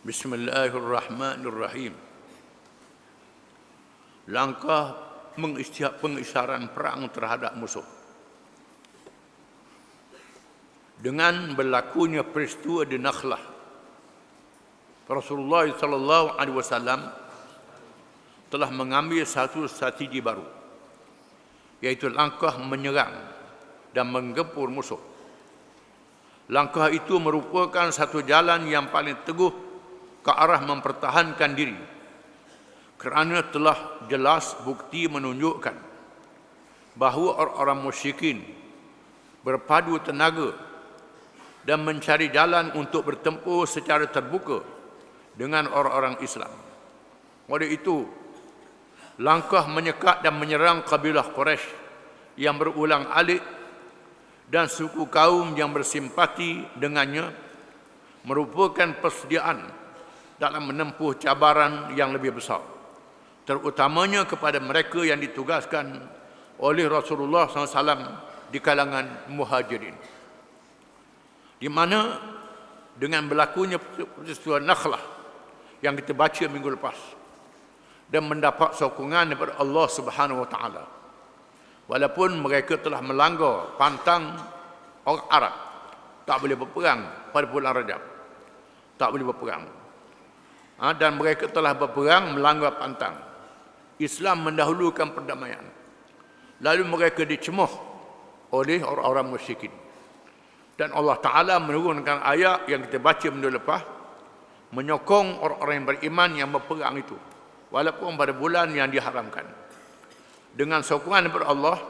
Bismillahirrahmanirrahim. Langkah pengisytiharan perang terhadap musuh. Dengan berlakunya peristiwa di Nakhlah, Rasulullah sallallahu alaihi wasallam telah mengambil satu strategi baru, iaitu langkah menyerang dan menggempur musuh. Langkah itu merupakan satu jalan yang paling teguh ke arah mempertahankan diri, kerana telah jelas bukti menunjukkan bahawa orang-orang musyrikin berpadu tenaga dan mencari jalan untuk bertempur secara terbuka dengan orang-orang Islam. Oleh itu, langkah menyekat dan menyerang kabilah Quraisy yang berulang alik dan suku kaum yang bersimpati dengannya merupakan persediaan dalam menempuh cabaran yang lebih besar, terutamanya kepada mereka yang ditugaskan oleh Rasulullah SAW di kalangan muhajirin, di mana dengan berlakunya peristiwa Nakhlah yang kita baca minggu lepas dan mendapat sokongan daripada Allah Subhanahu Wa Taala, walaupun mereka telah melanggar pantang orang Arab, tak boleh berperang pada bulan Rajab, tak boleh berperang, dan mereka telah berperang melanggar pantang. Islam mendahulukan perdamaian, lalu mereka dicemuh oleh orang-orang musyrikin, dan Allah Ta'ala menurunkan ayat yang kita baca minggu lepas, menyokong orang-orang yang beriman yang berperang itu walaupun pada bulan yang diharamkan. Dengan sokongan daripada Allah,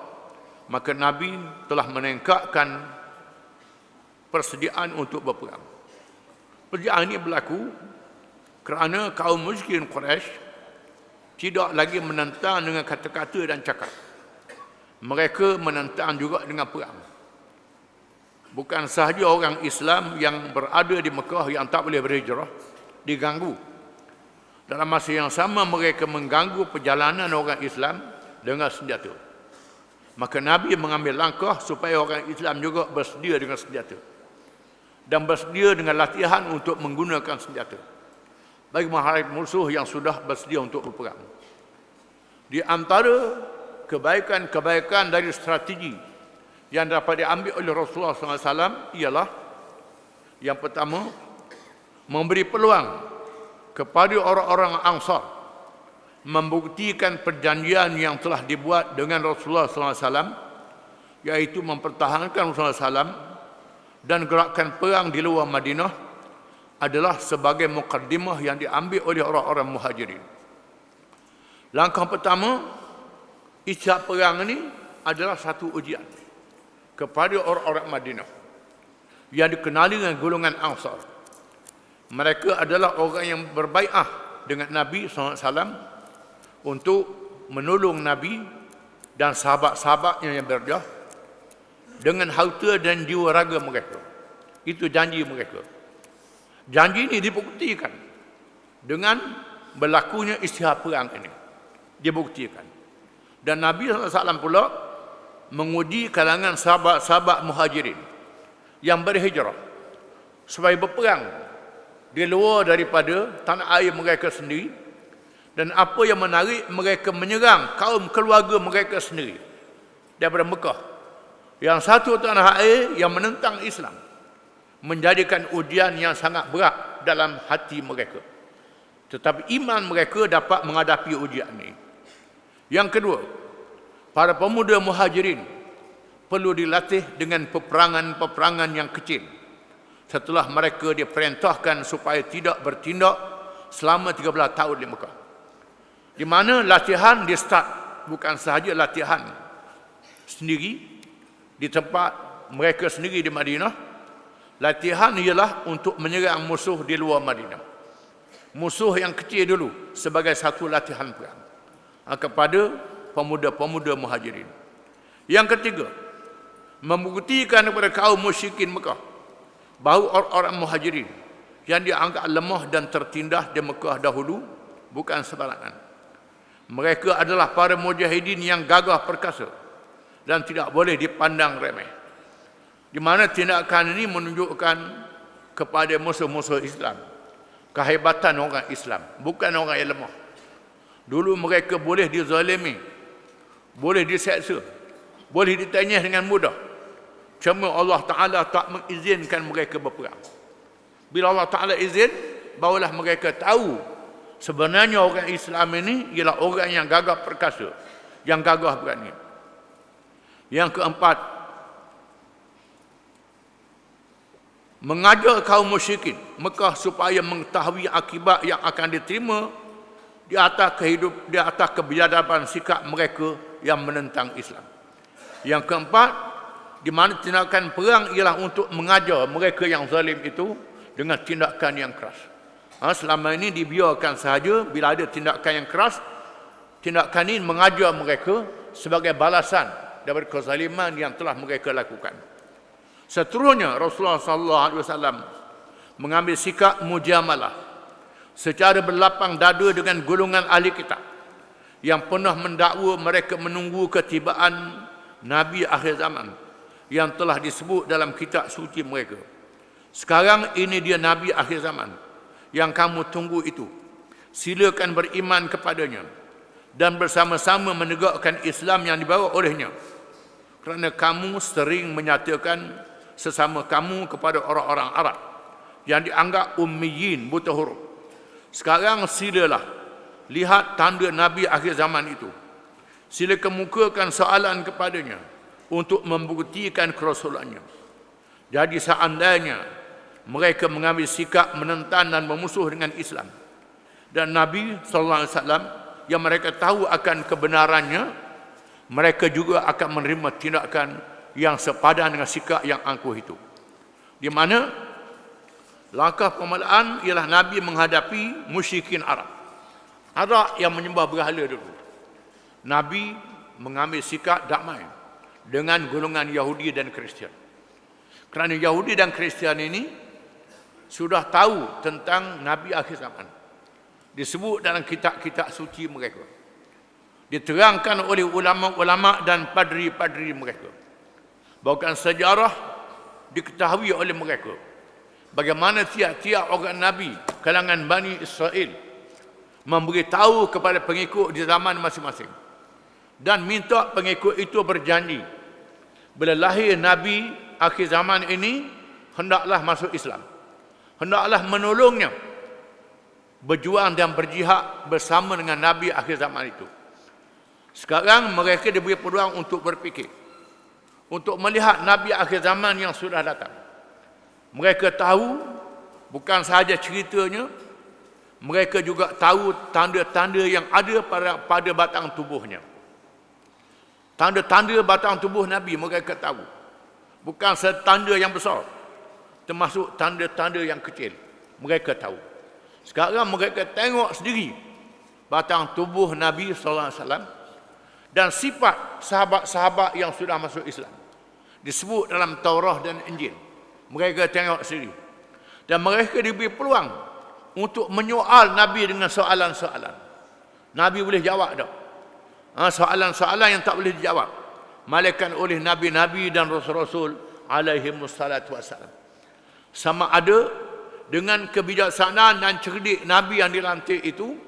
maka Nabi telah meningkatkan persediaan untuk berperang. Persediaan ini berlaku kerana kaum musyrikin Quraisy tidak lagi menentang dengan kata-kata dan cakap. Mereka menentang juga dengan perang. Bukan sahaja orang Islam yang berada di Mekah yang tak boleh berhijrah diganggu, dalam masa yang sama mereka mengganggu perjalanan orang Islam dengan senjata. Maka Nabi mengambil langkah supaya orang Islam juga bersedia dengan senjata dan bersedia dengan latihan untuk menggunakan senjata bagi menghadapi musuh yang sudah bersedia untuk berperang. Di antara kebaikan-kebaikan dari strategi yang dapat diambil oleh Rasulullah SAW ialah, yang pertama, memberi peluang kepada orang-orang Ansar membuktikan perjanjian yang telah dibuat dengan Rasulullah SAW, iaitu mempertahankan Rasulullah SAW dan gerakan perang di luar Madinah adalah sebagai mukaddimah yang diambil oleh orang-orang muhajirin. Langkah pertama, isytihat perang ini adalah satu ujian kepada orang-orang Madinah yang dikenali dengan golongan Ansar. Mereka adalah orang yang berbai'ah dengan Nabi SAW untuk menolong Nabi dan sahabat-sahabatnya yang berjaya dengan harta dan jiwa raga mereka. Itu janji mereka. Janji ini dibuktikan dengan berlakunya isytihat perang ini. Dibuktikan. Dan Nabi SAW pula menguji kalangan sahabat-sahabat muhajirin yang berhijrah supaya berperang di luar daripada tanah air mereka sendiri, dan apa yang menarik, mereka menyerang kaum keluarga mereka sendiri daripada Mekah, yang satu tanah air yang menentang Islam, menjadikan ujian yang sangat berat dalam hati mereka. Tetapi iman mereka dapat menghadapi ujian ini. Yang kedua, para pemuda muhajirin perlu dilatih dengan peperangan-peperangan yang kecil setelah mereka diperintahkan supaya tidak bertindak selama 13 tahun di Mekah, di mana latihan di start bukan sahaja latihan sendiri di tempat mereka sendiri di Madinah. Latihan ialah untuk menyerang musuh di luar Madinah, musuh yang kecil dulu, sebagai satu latihan perang kepada pemuda-pemuda muhajirin. Yang ketiga, membuktikan kepada kaum musyrikin Mekah bahawa orang-orang muhajirin yang dianggap lemah dan tertindas di Mekah dahulu bukan sembarangan. Mereka adalah para mujahidin yang gagah perkasa dan tidak boleh dipandang remeh, di mana tindakan ini menunjukkan kepada musuh-musuh Islam kehebatan orang Islam, bukan orang yang lemah. Dulu mereka boleh dizalimi, boleh diseksa, boleh ditanyah dengan mudah. Cuma Allah Ta'ala tak mengizinkan mereka berperang. Bila Allah Ta'ala izin, barulah mereka tahu sebenarnya orang Islam ini ialah orang yang gagah perkasa, yang gagah berani. Yang keempat, mengajar kaum musyrikin Mekah supaya mengetahui akibat yang akan diterima di atas kebiadaban sikap mereka yang menentang Islam. Yang keempat, di mana tindakan perang ialah untuk mengajar mereka yang zalim itu dengan tindakan yang keras. Selama ini dibiarkan sahaja. Bila ada tindakan yang keras, tindakan ini mengajar mereka sebagai balasan daripada kezaliman yang telah mereka lakukan. Seterusnya Rasulullah SAW mengambil sikap mujamalah secara berlapang dada dengan golongan ahli kitab yang pernah mendakwa mereka menunggu ketibaan Nabi akhir zaman yang telah disebut dalam kitab suci mereka. Sekarang ini dia Nabi akhir zaman yang kamu tunggu itu. Silakan beriman kepadanya dan bersama-sama menegakkan Islam yang dibawa olehnya. Kerana kamu sering menyatakan sesama kamu kepada orang-orang Arab yang dianggap ummiyin, buta huruf. Sekarang silalah lihat tanda Nabi akhir zaman itu. Sila kemukakan soalan kepadanya untuk membuktikan kerasulannya. Jadi seandainya mereka mengambil sikap menentang dan bermusuh dengan Islam dan Nabi SAW yang mereka tahu akan kebenarannya, mereka juga akan menerima tindakan yang sepadan dengan sikap yang angkuh itu. Di mana langkah pembelaan ialah Nabi menghadapi musyrikin Arab yang menyembah berhala dulu. Nabi mengambil sikap damai dengan golongan Yahudi dan Kristian. Kerana Yahudi dan Kristian ini sudah tahu tentang Nabi akhir zaman. Disebut dalam kitab-kitab suci mereka. Diterangkan oleh ulama-ulama dan padri-padri mereka. Bahkan sejarah diketahui oleh mereka. Bagaimana tiap-tiap orang Nabi kalangan Bani Israel memberitahu kepada pengikut di zaman masing-masing dan minta pengikut itu berjanji bila lahir Nabi akhir zaman ini hendaklah masuk Islam, hendaklah menolongnya, berjuang dan berjihad bersama dengan Nabi akhir zaman itu. Sekarang mereka diberi peluang untuk berfikir, untuk melihat Nabi akhir zaman yang sudah datang. Mereka tahu bukan sahaja ceritanya, mereka juga tahu tanda-tanda yang ada pada batang tubuhnya. Tanda-tanda batang tubuh Nabi mereka tahu. Bukan tanda yang besar, termasuk tanda-tanda yang kecil. Mereka tahu. Sekarang mereka tengok sendiri batang tubuh Nabi SAW dan sifat sahabat-sahabat yang sudah masuk Islam. Disebut dalam Taurah dan Injil. Mereka tengok sendiri. Dan mereka diberi peluang untuk menyoal Nabi dengan soalan-soalan. Nabi boleh jawab tak? Soalan-soalan yang tak boleh dijawab, malaikat oleh Nabi-Nabi dan Rasul-Rasul alaihimussalatu wassalam. Sama ada dengan kebijaksanaan dan cerdik Nabi yang dilantik itu,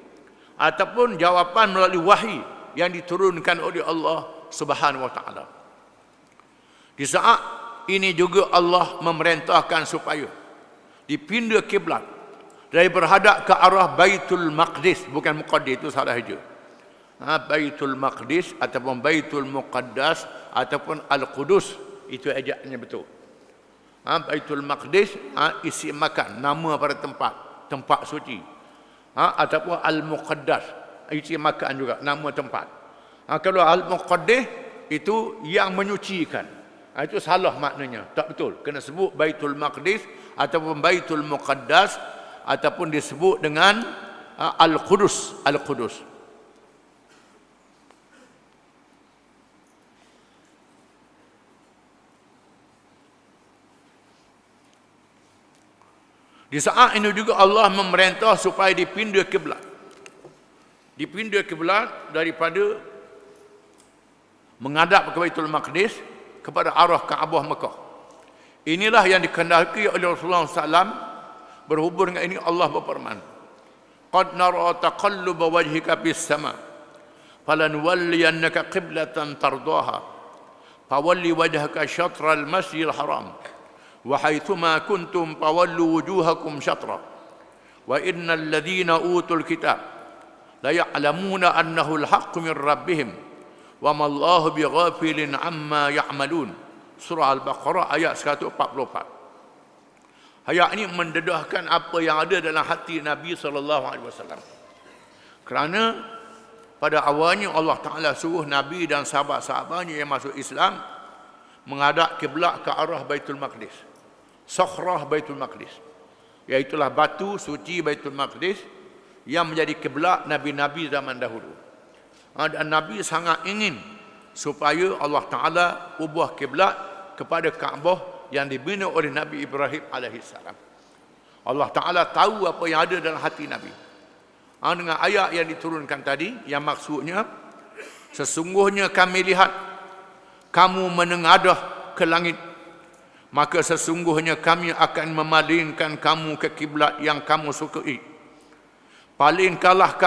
ataupun jawapan melalui wahyi yang diturunkan oleh Allah Subhanahu wa taala. Di saat ini juga Allah memerintahkan supaya dipindah kiblat dari berhadap ke arah Baitul Maqdis, bukan Muqaddis, itu salah saja. Baitul Maqdis ataupun Baitul Muqaddas ataupun Al-Qudus, itu ejaannya betul. Baitul Maqdis isi makan, nama pada tempat suci. Ataupun Al-Muqaddas, isi makan juga, nama tempat. Kalau Al-Muqaddis itu yang menyucikan, itu salah maknanya, tak betul. Kena sebut Baitul Maqdis ataupun Baitul Muqaddas ataupun disebut dengan Al-Qudus. Al-Qudus. Di saat ini juga Allah memerintah supaya dipindah kiblat. Dipindah kiblat daripada menghadap ke Baitul Maqdis kepada arah Kaabah Mekah. Inilah yang dikehendaki oleh Rasulullah SAW Berhubung dengan ini Allah berfirman, "Qad nara taqalluba wajhika fis sama, falanwalliyannaka qiblatan tardaha, fawalli wajhaka syatral masjidil haram, wa haitsuma kuntum fawallu wujuhakum syatra, wa innal ladzina utul kitab la ya'lamuna annahu al-haqqu min rabbihim, wa ma Allahu bighafilin amma ya'malun." Surah Al-Baqarah ayat 144. Ayat ini mendedahkan apa yang ada dalam hati Nabi SAW. Kerana pada awalnya Allah Ta'ala suruh Nabi dan sahabat-sahabatnya yang masuk Islam menghadap kiblat ke arah Baitul Maqdis, Sakhrah Baitul Maqdis, iaitulah batu suci Baitul Maqdis yang menjadi kiblat Nabi-Nabi zaman dahulu. Dan Nabi sangat ingin supaya Allah Ta'ala ubah kiblat kepada Kaabah yang dibina oleh Nabi Ibrahim alaihissalam. Allah Ta'ala tahu apa yang ada dalam hati Nabi. Dengan ayat yang diturunkan tadi, yang maksudnya, sesungguhnya kami lihat kamu menengadah ke langit, maka sesungguhnya kami akan memalingkan kamu ke kiblat yang kamu sukai. Palingkanlah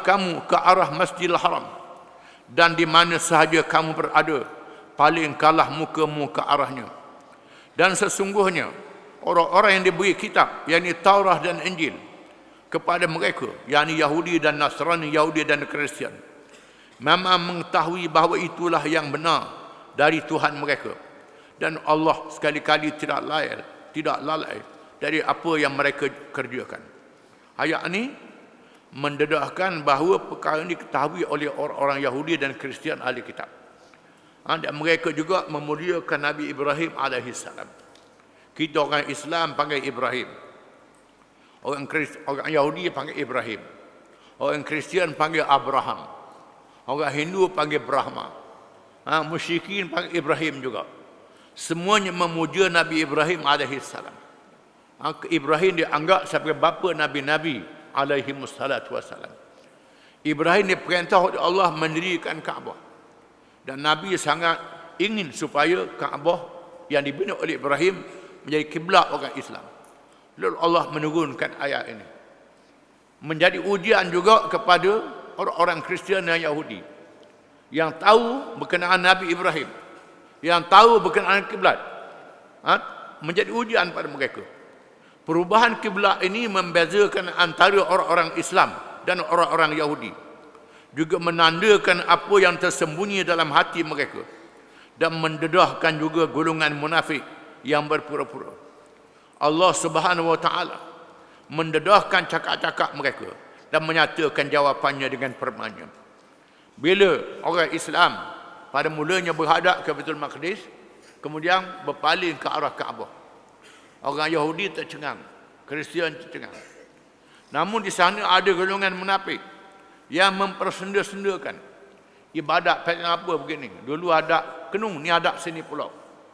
kamu ke arah Masjidil Haram, dan di mana sahaja kamu berada, palingkanlah mukamu ke arahnya. Dan sesungguhnya orang-orang yang diberi kitab, yakni Taurah dan Injil, kepada mereka, yakni Yahudi dan Nasrani, Yahudi dan Kristian, memang mengetahui bahawa itulah yang benar dari Tuhan mereka, dan Allah sekali-kali tidak lalai dari apa yang mereka kerjakan. Ayat ini mendedahkan bahawa perkara ini diketahui oleh orang-orang Yahudi dan Kristian ahli kitab. Dan mereka juga memuliakan Nabi Ibrahim alaihissalam. Kita orang Islam panggil Ibrahim, orang Yahudi panggil Ibrahim, orang Kristian panggil Abraham, orang Hindu panggil Brahma, musyrikin panggil Ibrahim juga. Semuanya memuja Nabi Ibrahim alaihissalam. Ibrahim dianggap sebagai bapa Nabi-Nabi alaihi wassalatu wassalam. Ibrahim diperintah oleh Allah mendirikan Kaabah. Dan Nabi sangat ingin supaya Kaabah yang dibina oleh Ibrahim menjadi kiblat orang Islam. Lalu Allah menurunkan ayat ini. Menjadi ujian juga kepada orang-orang Kristian dan Yahudi yang tahu berkenaan Nabi Ibrahim, yang tahu berkenaan kiblat. Menjadi ujian pada mereka. Perubahan kiblat ini membezakan antara orang-orang Islam dan orang-orang Yahudi. Juga menandakan apa yang tersembunyi dalam hati mereka, dan mendedahkan juga golongan munafik yang berpura-pura. Allah Subhanahu wa Ta'ala mendedahkan cakap-cakap mereka dan menyatakan jawapannya dengan firman-Nya. Bila orang Islam pada mulanya berhadap ke Baitul Maqdis, kemudian berpaling ke arah Kaabah, orang Yahudi tercengang, Kristian tercengang. Namun di sana ada golongan munafik yang mempersenda-sendakan ibadat pattern apa begini. Dulu ada kenung, ni ada sini pula.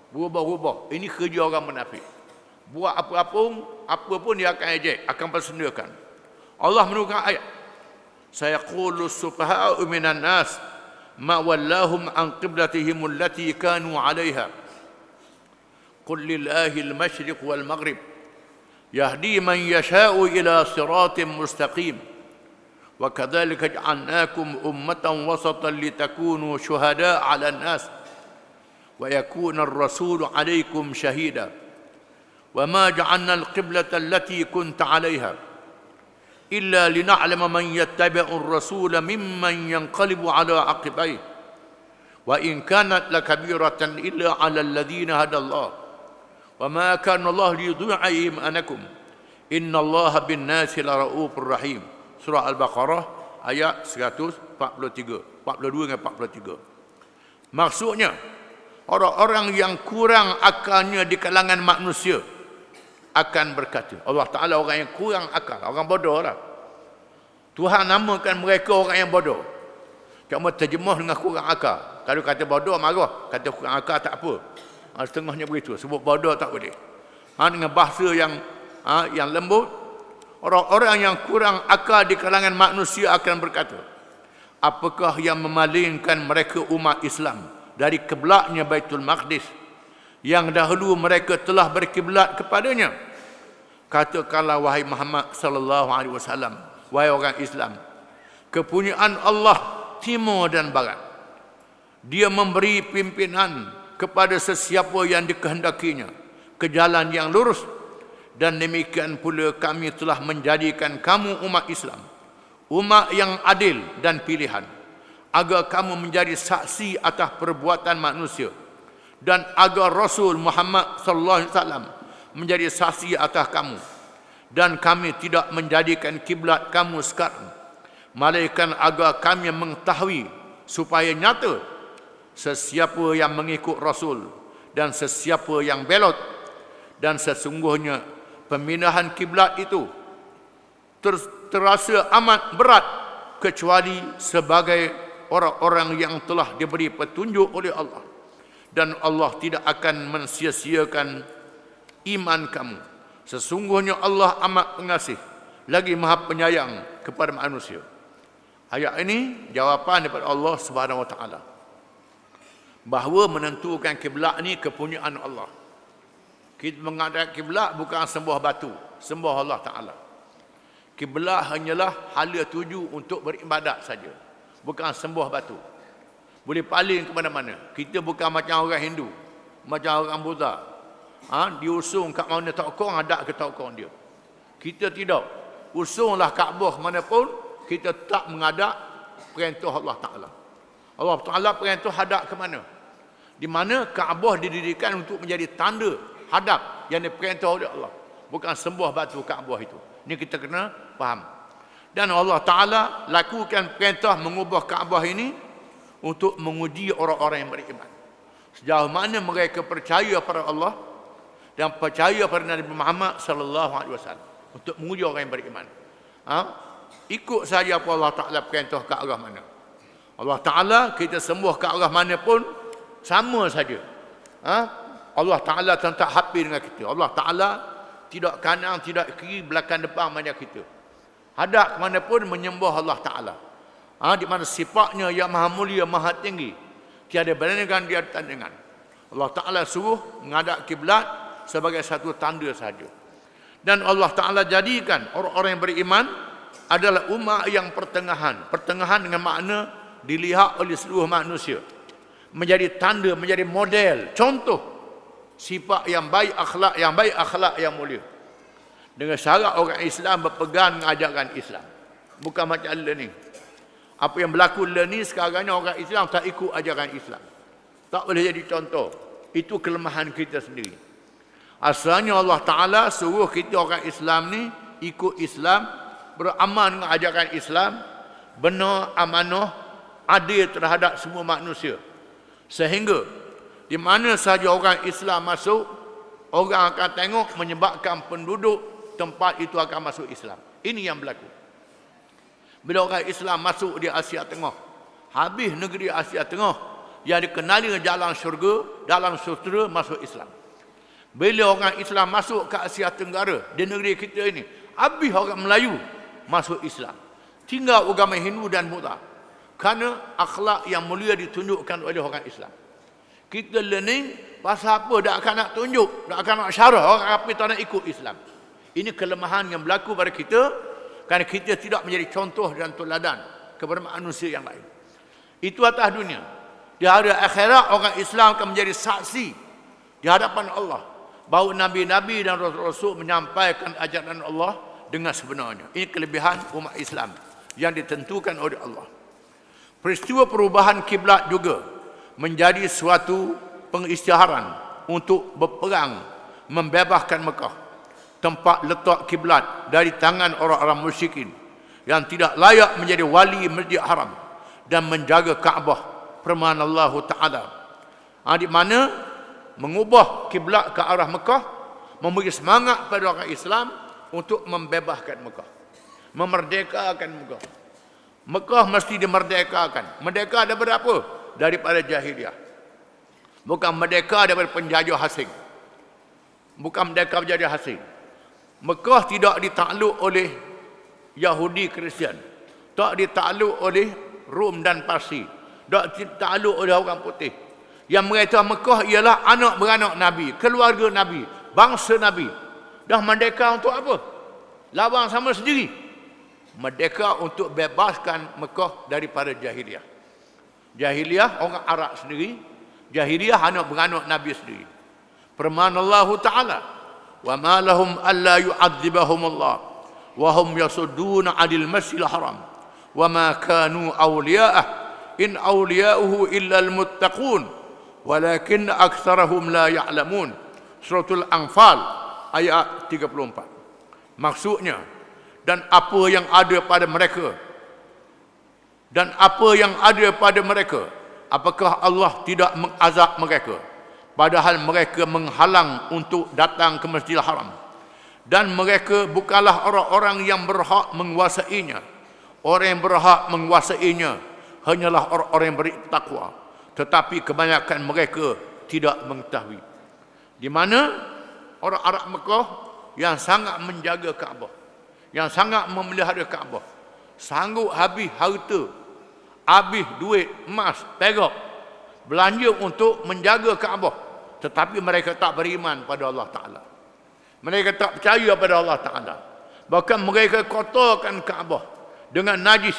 Berubah-ubah. Ini kerja orang munafik. Buat apa pun dia akan ejek, akan persendakan. Allah menurunkan ayat. Sayaqulu as-sufaha'u minan nas ma wallahum an qiblatihim allati kanu 'alayha. Qul lillahi al-masyriq wal maghrib. Yahdi man yasha'u ila siratin mustaqim. وَكَذَلِكَ جَعَلْنَاكُمْ أُمَّةً وَسَطًا لِتَكُونُوا شُهَدَاءَ عَلَى النَّاسِ وَيَكُونَ الرَّسُولُ عَلَيْكُمْ شَهِيدًا وَمَا جَعَلْنَا الْقِبْلَةَ الَّتِي كُنْتَ عَلَيْهَا إِلَّا لِنَعْلَمَ مَنْ يَتَّبِعُ الرَّسُولَ مِمَّنْ يَنْقَلِبُ عَلَى عَقِبَيْهِ وَإِنْ كَانَتْ لَكَبِيرَةً إِلَّا عَلَى الَّذِينَ هَدَى اللَّهُ وَمَا كَانَ اللَّهُ لِيُضِيعَ إِيمَانَكُمْ إِنَّ اللَّهَ بِالنَّاسِ لَرَءُوفٌ رَحِيمٌ. Surah Al-Baqarah ayat 142 dengan 43. Maksudnya, orang-orang yang kurang akalnya di kalangan manusia akan berkata, Allah Ta'ala orang yang kurang akal, orang bodoh lah. Tuhan namakan mereka orang yang bodoh. Cuma terjemah dengan kurang akal. Kalau kata bodoh marah, kata kurang akal tak apa. Setengahnya begitu, sebut bodoh tak boleh. Dengan bahasa yang lembut, orang-orang yang kurang akal di kalangan manusia akan berkata, apakah yang memalingkan mereka umat Islam dari kiblatnya Baitul Maqdis yang dahulu mereka telah berkiblat kepadanya. Katakanlah wahai Muhammad sallallahu alaihi wasallam, wahai orang Islam, kepunyaan Allah timur dan barat. Dia memberi pimpinan kepada sesiapa yang dikehendakinya ke jalan yang lurus, dan demikian pula kami telah menjadikan kamu umat Islam, umat yang adil dan pilihan, agar kamu menjadi saksi atas perbuatan manusia, dan agar Rasul Muhammad sallallahu alaihi wasallam menjadi saksi atas kamu. Dan kami tidak menjadikan kiblat kamu sekarang, melainkan agar kami mengetahui supaya nyata sesiapa yang mengikut Rasul dan sesiapa yang belot. Dan sesungguhnya pemindahan kiblat itu terasa amat berat kecuali sebagai orang-orang yang telah diberi petunjuk oleh Allah. Dan Allah tidak akan mensia-siakan iman kamu. Sesungguhnya Allah amat pengasih lagi maha penyayang kepada manusia. Ayat ini jawapan daripada Allah Subhanahu wa taala, bahawa menentukan kiblat ni kepunyaan Allah. Kita menghadap kiblat bukan sembah batu, sembah Allah Taala. Kiblat hanyalah hala tuju untuk beribadat saja, bukan sembah batu. Boleh paling ke mana-mana. Kita bukan macam orang Hindu, macam orang Buddha. Diusung kat mana tokong, hadap ke tokong dia. Kita tidak. Usunglah Kaabah mana pun, kita tak menghadap perintah Allah Ta'ala. Allah Ta'ala perintah hadap ke mana? Di mana Kaabah didirikan untuk menjadi tanda hadap yang diperintah oleh Allah. Bukan sembah batu Kaabah itu. Ini kita kena faham. Dan Allah Ta'ala lakukan perintah mengubah Kaabah ini untuk menguji orang-orang yang beriman. Sejauh mana mereka percaya pada Allah dan percaya pada Nabi Muhammad sallallahu alaihi wasallam, untuk menguji orang yang beriman. Ikut saja apa Allah Taala perintah ke arah mana. Allah Taala kita sembah ke arah mana pun sama saja. Allah Taala tak happy dengan kita. Allah Taala tidak kanan, tidak kiri, belakang depan macam kita. Hadap ke mana pun menyembah Allah Taala. Di mana sifatnya yang maha mulia, maha tinggi, tiada bandingan dia tandingan. Allah Taala suruh menghadap kiblat sebagai satu tanda saja. Dan Allah Ta'ala jadikan orang-orang yang beriman adalah umat yang pertengahan. Pertengahan dengan makna dilihat oleh seluruh manusia. Menjadi tanda, menjadi model, contoh sifat yang baik, akhlak yang mulia. Dengan syarat orang Islam berpegang dengan ajaran Islam. Bukan macam learning. Apa yang berlaku learning sekarang ni, orang Islam tak ikut ajaran Islam. Tak boleh jadi contoh. Itu kelemahan kita sendiri. Asalnya Allah Ta'ala suruh kita orang Islam ni ikut Islam, beramal dengan ajaran Islam, benar, amanah, adil terhadap semua manusia. Sehingga di mana saja orang Islam masuk, orang akan tengok menyebabkan penduduk tempat itu akan masuk Islam. Ini yang berlaku. Bila orang Islam masuk di Asia Tengah, habis negeri Asia Tengah yang dikenali dengan jalan syurga, dalam sutera masuk Islam. Bila orang Islam masuk ke Asia Tenggara, di negeri kita ini, habis orang Melayu masuk Islam. Tinggal agama Hindu dan Buddha. Kerana akhlak yang mulia ditunjukkan oleh orang Islam. Kita learning pasal apa? Tak akan nak tunjuk, tak akan nak syarah orang apa tak nak ikut Islam. Ini kelemahan yang berlaku pada kita, kerana kita tidak menjadi contoh dan teladan kepada manusia yang lain. Itu atas dunia. Di hari akhirat orang Islam akan menjadi saksi di hadapan Allah bahawa Nabi-Nabi dan Rasul-Rasul menyampaikan ajaran Allah dengan sebenarnya. Ini kelebihan umat Islam yang ditentukan oleh Allah. Peristiwa perubahan kiblat juga menjadi suatu pengisytiharan untuk berperang membebaskan Mekah, tempat letak kiblat dari tangan orang-orang musyrikin yang tidak layak menjadi wali Masjid Haram dan menjaga Kaabah firman Allah Ta'ala. Di mana mengubah kiblat ke arah Mekah memberi semangat pada orang Islam untuk membebaskan Mekah, memerdekakan Mekah. Mekah mesti dimerdekakan. Merdeka daripada apa? Daripada jahiliah. Bukan merdeka daripada penjajah asing. Bukan merdeka penjajah asing. Mekah tidak ditakluk oleh Yahudi Kristian, tak ditakluk oleh Rom dan Parsi, tak ditakluk oleh orang putih. Yang merintah Mekah ialah anak beranak Nabi, keluarga Nabi, bangsa Nabi. Dah merdeka untuk apa? Lawan sama sendiri. Merdeka untuk bebaskan Mekah daripada jahiliah. Jahiliah orang Arab sendiri, jahiliah anak beranak Nabi sendiri. Firman Allah Ta'ala, "Wa ma lahum alla yu'adzibahum Allah wa hum yasudduna 'anil masjidil haram wa ma kanu awliya'ah in awliya'uhu illa al-muttaqun walakin aktsarahum la ya'lamun." Suratul Anfal ayat 34. Maksudnya, dan apa yang ada pada mereka, apakah Allah tidak mengazab mereka padahal mereka menghalang untuk datang ke Masjidil Haram, dan mereka bukanlah orang-orang yang berhak menguasainya. Orang yang berhak menguasainya hanyalah orang-orang yang bertakwa, tetapi kebanyakan mereka tidak mengetahui. Di mana orang Arab Mekah yang sangat menjaga Kaabah, yang sangat memelihara Kaabah, sanggup habis harta, habis duit, emas, perak, belanja untuk menjaga Kaabah, tetapi mereka tak beriman pada Allah Ta'ala. Mereka tak percaya pada Allah Ta'ala. Bahkan mereka kotorkan Kaabah dengan najis,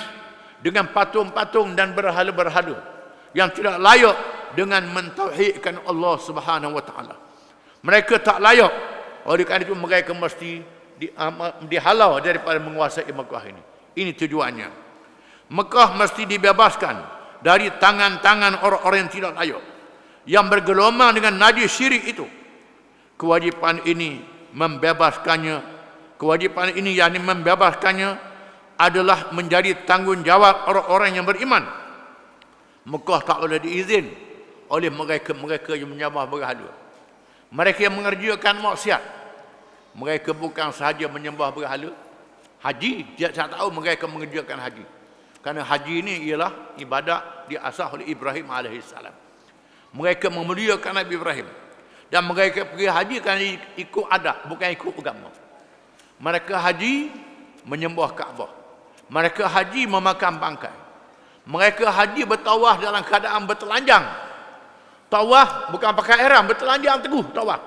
dengan patung-patung dan berhala-berhala yang tidak layak dengan mentauhidkan Allah Subhanahu wa Ta'ala. Mereka tak layak. Oleh kerana itu mereka mesti dihalau daripada menguasai Mekah ini. Ini tujuannya. Mekah mesti dibebaskan dari tangan-tangan orang-orang yang tidak layak, yang bergelombang dengan najis syirik itu. Kewajipan ini membebaskannya adalah menjadi tanggungjawab orang-orang yang beriman. Mekah tak boleh diizin oleh mereka yang menyembah berhala. Mereka yang mengerjakan maksiat. Mereka bukan sahaja menyembah berhala, haji, dia tak tahu mereka mengerjakan haji. Kerana haji ini ialah ibadat diasas oleh Ibrahim AS. Mereka memuliakan Nabi Ibrahim. Dan mereka pergi haji kerana ikut adat, bukan ikut agama. Mereka haji menyembah Kaabah. Mereka haji memakan bangkai. Mereka haji bertawaf dalam keadaan bertelanjang. Tawaf bukan pakai ihram, bertelanjang teguh tawaf.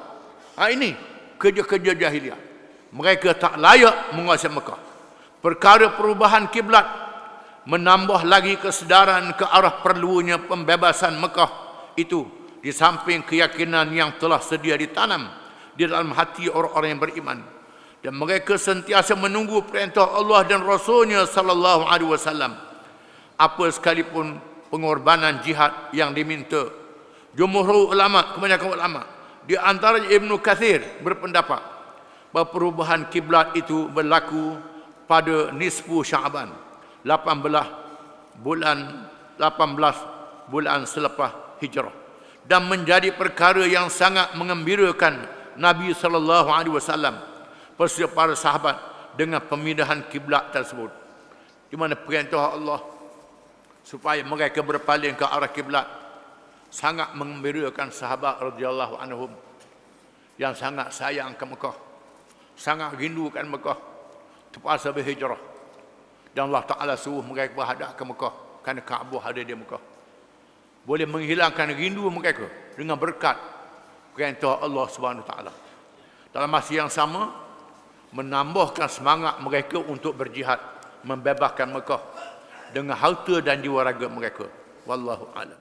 Ini kerja-kerja jahiliah. Mereka tak layak menguasai Mekah. Perkara perubahan kiblat menambah lagi kesedaran ke arah perlunya pembebasan Mekah itu, di samping keyakinan yang telah sedia ditanam di dalam hati orang-orang yang beriman. Dan mereka sentiasa menunggu perintah Allah dan Rasulnya sallallahu alaihi wasallam. Apa sekalipun pengorbanan jihad yang diminta. Jumhur ulama, kebanyakan ulama, di antaranya Ibnu Katsir berpendapat bahawa perubahan kiblat itu berlaku pada nisfu Syaban, 18 bulan selepas hijrah, dan menjadi perkara yang sangat mengembirakan Nabi sallallahu alaihi wasallam beserta para sahabat dengan pemindahan kiblat tersebut, di mana perintah Allah supaya mereka berpaling ke arah kiblat sangat mengembirakan sahabat radhiyallahu anhum yang sangat sayang ke Mekah, sangat rindukan Mekah, terpaksa berhijrah. Dan Allah Ta'ala suruh mereka berhadap ke Mekah kerana Kaabah ada di Mekah. Boleh menghilangkan rindu mereka dengan berkat perintah Allah Subhanahu Ta'ala. Dalam masa yang sama, menambahkan semangat mereka untuk berjihad, membebaskan Mekah dengan harta dan jiwa raga mereka. Wallahu a'lam.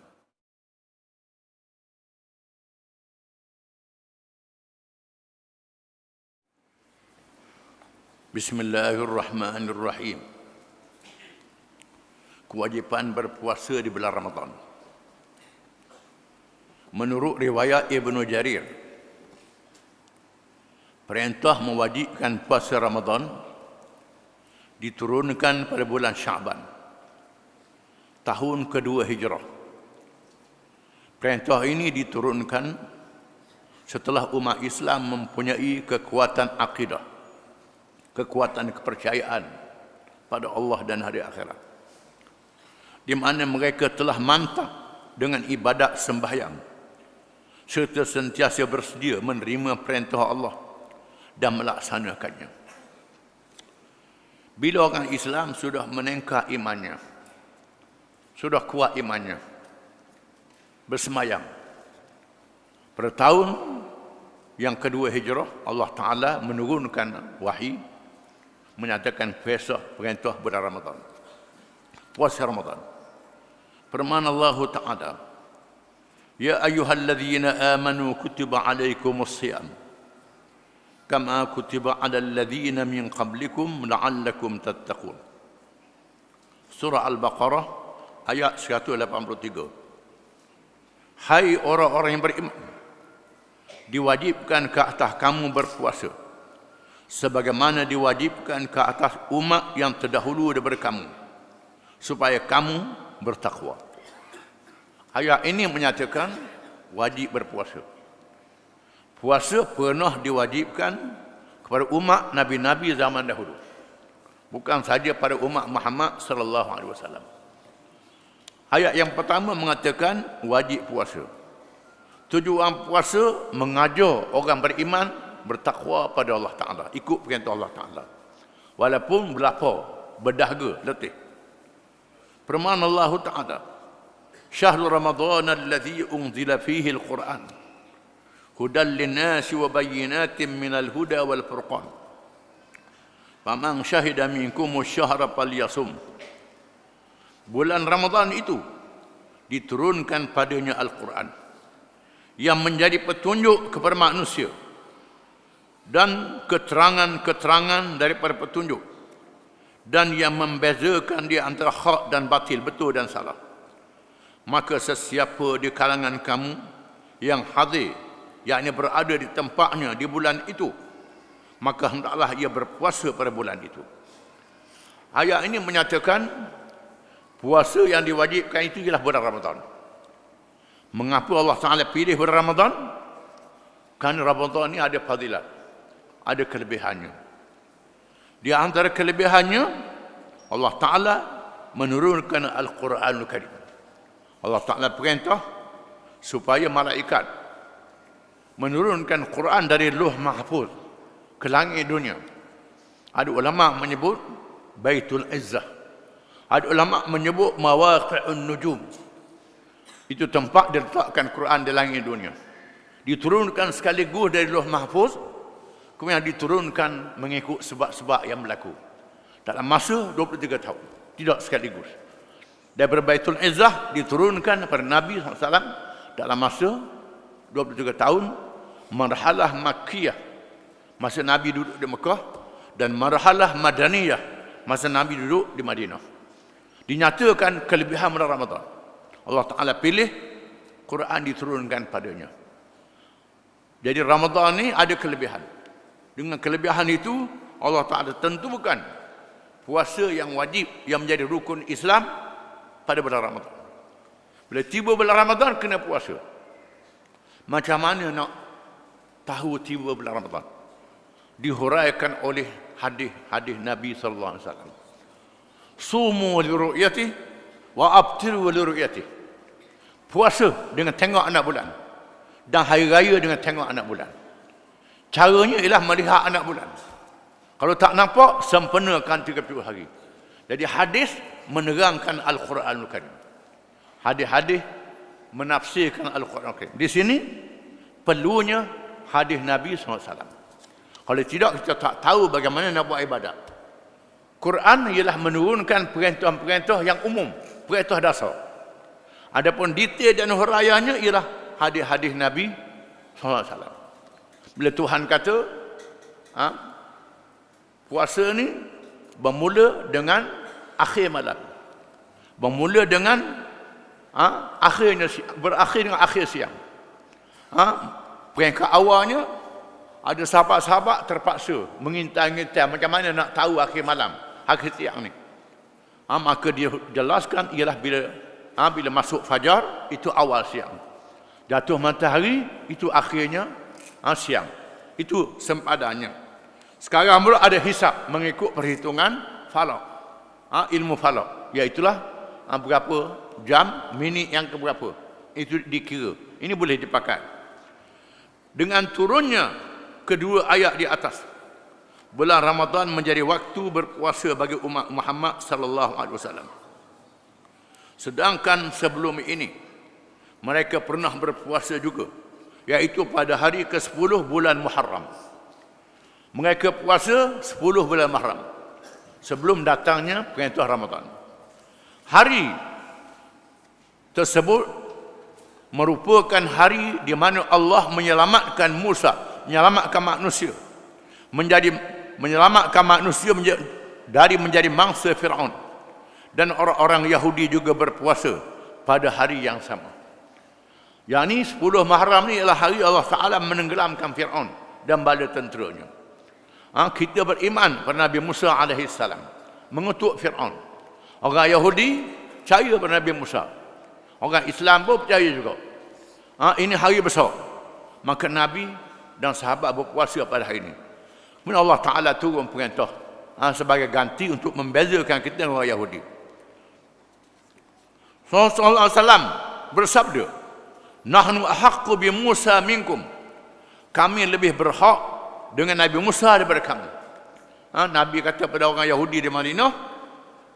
Bismillahirrahmanirrahim. Kewajipan berpuasa di bulan Ramadan. Menurut riwayat Ibnu Jarir, perintah mewajibkan puasa Ramadan diturunkan pada bulan Syaban, tahun kedua hijrah. Perintah ini diturunkan setelah umat Islam mempunyai kekuatan akidah, kekuatan kepercayaan pada Allah dan hari akhirat, di mana mereka telah mantap dengan ibadat sembahyang serta sentiasa bersedia menerima perintah Allah dan melaksanakannya. Bila orang Islam sudah menengkar imannya, sudah kuat imannya, bersemayam, Pada tahun yang kedua Hijrah, Allah Ta'ala menurunkan wahyi menyatakan perintah bulan Ramadan, puasa Ramadan. Firman Allah Ta'ala, Ya ayyuhalladzina amanu kutiba alaikumus siyam kama kutiba alal ladzina min qablikum la'allakum tattaqun. Surah Al-Baqarah ayat 183. Hai orang-orang yang beriman, diwajibkan ke atas kamu berpuasa sebagaimana diwajibkan ke atas umat yang terdahulu daripada kamu supaya kamu bertakwa. Ayat ini menyatakan wajib berpuasa. Puasa pernah diwajibkan kepada umat nabi-nabi zaman dahulu, bukan saja pada umat Muhammad sallallahu alaihi wasallam. Ayat yang pertama mengatakan wajib puasa. Tujuan puasa mengajar orang beriman bertakwa pada Allah Ta'ala, ikut perintah Allah Ta'ala, walaupun berlapar, berdahaga, letih. Firman Allah Ta'ala, Syahrul Ramadan alladhi unzila fihi al-Quran hudan linnasi wa bayyinatin minal huda wal furqan faman syahida minkumus syahra falyasum. Bulan Ramadan itu diturunkan padanya Al-Quran yang menjadi petunjuk kepada manusia dan keterangan-keterangan daripada petunjuk, dan yang membezakan di antara hak dan batil, betul dan salah. Maka sesiapa di kalangan kamu yang hadir, yakni berada di tempatnya di bulan itu, maka hendaklah ia berpuasa pada bulan itu. Ayat ini menyatakan puasa yang diwajibkan itu ialah bulan Ramadan. Mengapa Allah Ta'ala pilih bulan Ramadan? Kerana Ramadan ini ada fadilat, ada kelebihannya. Di antara kelebihannya, Allah Ta'ala menurunkan Al-Quranul Karim. Allah Ta'ala perintah supaya malaikat menurunkan Quran dari Lauh Mahfuz ke langit dunia. Ada ulama menyebut Baitul Izzah, ada ulama menyebut Mawaqi'un Nujum. Itu tempat diletakkan Quran di langit dunia. Diturunkan sekaligus dari Lauh Mahfuz, kemudian diturunkan mengikut sebab-sebab yang berlaku dalam masa 23 tahun, tidak sekaligus. Daripada Baitul Izzah diturunkan kepada Nabi SAW dalam masa 23 tahun, marhalah Makkiyah, masa Nabi duduk di Mekah, dan marhalah Madaniyah, masa Nabi duduk di Madinah. Dinyatakan kelebihan bulan Ramadan. Allah Ta'ala pilih Quran diturunkan padanya. Jadi Ramadan ini ada kelebihan. Dengan kelebihan itu Allah Ta'ala tentukan puasa yang wajib, yang menjadi rukun Islam pada bulan Ramadan. Bila tiba bulan Ramadan kena puasa. Macam mana nak tahu tiba bulan Ramadan? Dihuraikan oleh hadis-hadis Nabi sallallahu alaihi wasallam. Sumu li ru'yati wa abtiru li ru'yati. Puasa dengan tengok anak bulan, dan hari raya dengan tengok anak bulan. Caranya ialah melihat anak bulan. Kalau tak nampak, sempurnakan 30 hari. Jadi hadis menerangkan Al-Quranul Karim. Hadis-hadis menafsirkan Al-Quranul Karim. Di sini perlunya hadis Nabi SAW. Kalau tidak, kita tak tahu bagaimana nak buat ibadat. Quran ialah menurunkan perintah-perintah yang umum, perintah dasar. Adapun detail dan huraiannya ialah hadis-hadis Nabi SAW. Bila Tuhan kata, puasa ni bermula dengan akhir malam, bermula dengan berakhir dengan akhir siang. Peringkat awalnya ada sahabat-sahabat terpaksa mengintai-intai macam mana nak tahu akhir malam, akhir siang ni. Maka dia jelaskan ialah bila masuk fajar itu awal siang, jatuh matahari itu akhirnya siang. Itu sempadannya. Sekarang pula ada hisab mengikut perhitungan falak, ilmu falak, iaitulah berapa jam, minit yang keberapa, itu dikira. Ini boleh dipakai. Dengan turunnya kedua ayat di atas, bulan Ramadan menjadi waktu berpuasa bagi umat Muhammad sallallahu alaihi wasallam. Sedangkan sebelum ini mereka pernah berpuasa juga, iaitu pada hari ke-10 bulan Muharram. Mereka puasa 10 bulan Muharram sebelum datangnya perintah Ramadan. Hari tersebut merupakan hari di mana Allah menyelamatkan Musa, menyelamatkan manusia, menyelamatkan manusia dari menjadi mangsa Fir'aun. Dan orang-orang Yahudi juga berpuasa pada hari yang sama. Yang ni 10 Muharram ni ialah hari Allah Ta'ala menenggelamkan Fir'aun dan bala tenteranya. Kita beriman pada Nabi Musa AS, mengutuk Fir'aun. Orang Yahudi percaya pada Nabi Musa. Orang Islam pun percaya juga. Ini hari besar. Maka Nabi dan sahabat berpuasa pada hari ini. Kemudian Allah Ta'ala turun perintah sebagai ganti untuk membezakan kita dengan orang Yahudi. Sallallahu alaihi wasallam bersabda, "Nahnu ahaqqu bi Musa minkum." Kami lebih berhak dengan Nabi Musa daripada kamu. Nabi kata pada orang Yahudi di Madinah,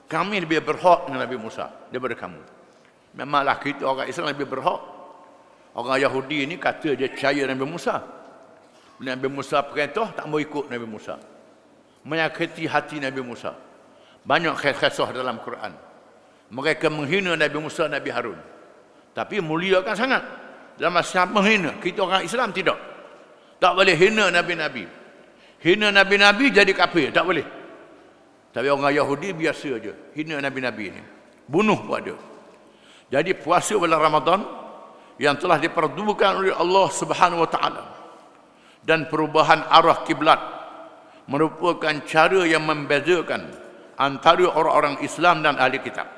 kami lebih berhak dengan Nabi Musa daripada kamu. Memanglah kita orang Islam lebih berhak. Orang Yahudi ini kata dia percaya Nabi Musa. Nabi Musa perintah, tak mau ikut Nabi Musa. Menyakiti hati Nabi Musa. Banyak kisah dalam Quran. Mereka menghina Nabi Musa, Nabi Harun. Tapi muliakan sangat. Dalam masa menghina. Kita orang Islam tidak. Tak boleh hina Nabi-Nabi. Hina Nabi-Nabi jadi kafir. Tak boleh. Tapi orang Yahudi biasa je. Hina Nabi-Nabi ini. Bunuh pun ada. Jadi puasa bulan Ramadan yang telah diperdukan oleh Allah Subhanahu Wa Taala dan perubahan arah kiblat merupakan cara yang membezakan antara orang-orang Islam dan ahli kitab.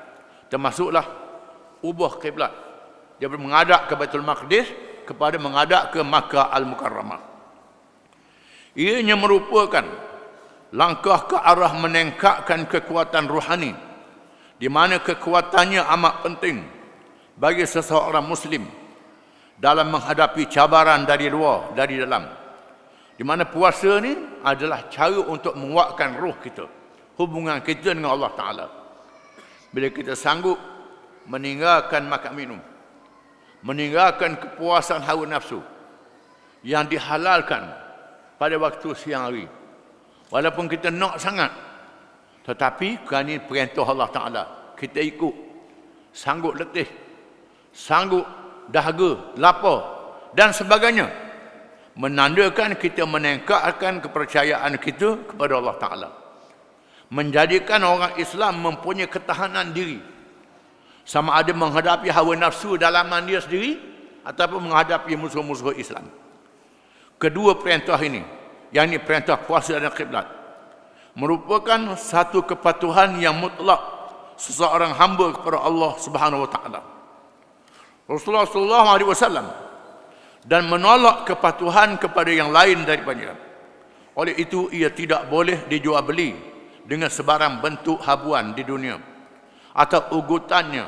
Termasuklah ubah kiblat daripada menghadap ke Baitul Maqdis kepada menghadap ke Makkah Al-Mukarramah. Ianya merupakan langkah ke arah meningkatkan kekuatan rohani, di mana kekuatannya amat penting bagi seseorang Muslim dalam menghadapi cabaran dari luar, dari dalam. Di mana puasa ni adalah cara untuk menguatkan roh kita, hubungan kita dengan Allah Ta'ala. Bila kita sanggup meninggalkan makan minum, meninggalkan kepuasan hawa nafsu yang dihalalkan pada waktu siang hari, walaupun kita nak sangat, tetapi kerana perintah Allah Ta'ala, kita ikut, sanggup letih, sanggup dahaga, lapar dan sebagainya, menandakan kita meningkatkan kepercayaan kita kepada Allah Ta'ala, menjadikan orang Islam mempunyai ketahanan diri, sama ada menghadapi hawa nafsu dalaman dia sendiri ataupun menghadapi musuh-musuh Islam. Kedua perintah ini, yang ini perintah puasa dan kiblat, merupakan satu kepatuhan yang mutlak seseorang hamba kepada Allah Subhanahu Wa Taala. Rasulullah sallallahu alaihi wasallam dan menolak kepatuhan kepada yang lain daripadanya. Oleh itu ia tidak boleh dijual beli dengan sebarang bentuk habuan di dunia atau ugutannya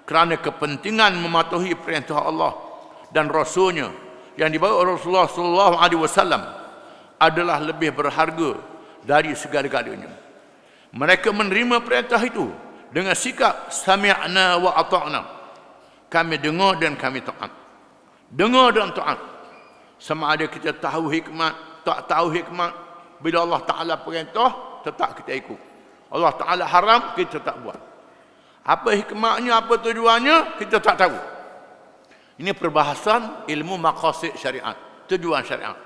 kerana kepentingan mematuhi perintah Allah dan Rasulnya yang dibawa Rasulullah sallallahu alaihi wasallam adalah lebih berharga dari segala-galanya. Mereka menerima perintah itu dengan sikap sami'na wa ata'na. Kami dengar dan kami taat. Dengar dan taat. Sama ada kita tahu hikmat, tak tahu hikmat, bila Allah Ta'ala perintah, tetap kita ikut. Allah Ta'ala haram, kita tak buat. Apa hikmatnya, apa tujuannya, kita tak tahu. Ini perbahasan ilmu maqasid syariat, tujuan syariat.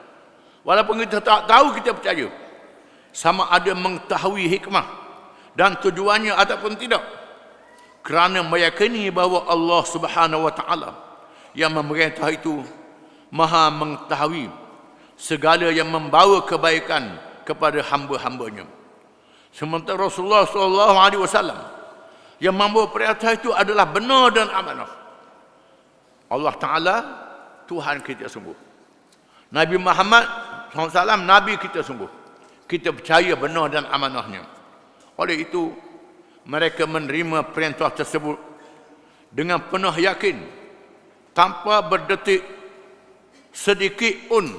Walaupun kita tak tahu, kita percaya. Sama ada mengetahui hikmah dan tujuannya ataupun tidak. Kerana meyakini bahawa Allah Subhanahu Wa Taala yang memerintah itu maha mengetahui segala yang membawa kebaikan kepada hamba-hambanya. Sementara Rasulullah sallallahu alaihi wasallam yang membawa perintah itu adalah benar dan amanah. Allah Ta'ala Tuhan kita sungguh. Nabi Muhammad SAW Nabi kita sungguh. Kita percaya benar dan amanahnya. Oleh itu mereka menerima perintah tersebut dengan penuh yakin, tanpa berdetik sedikit pun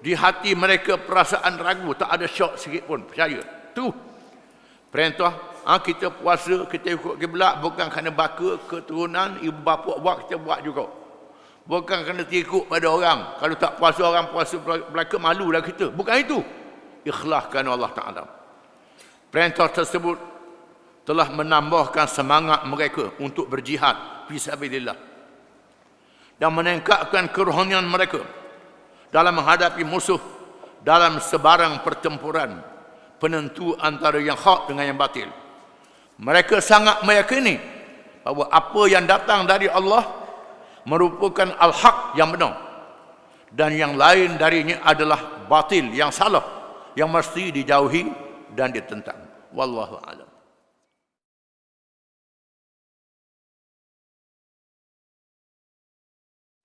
di hati mereka perasaan ragu, tak ada syak sikit pun, percaya. Tu perintah, kita puasa, kita ikut kiblat bukan kerana baka keturunan ibu bapa buat, kita buat juga. Bukan kena tikuk pada orang. Kalau tak puasa orang puasa belaka, malulah kita. Bukan itu. Ikhlas kerana Allah Ta'ala. Perintah tersebut telah menambahkan semangat mereka untuk berjihad fisabilillah dan meningkatkan kerohanian mereka dalam menghadapi musuh dalam sebarang pertempuran penentu antara yang hak dengan yang batil. Mereka sangat meyakini bahawa apa yang datang dari Allah merupakan al-haq yang benar dan yang lain darinya adalah batil yang salah yang mesti dijauhi dan ditentang. Wallahu a'lam.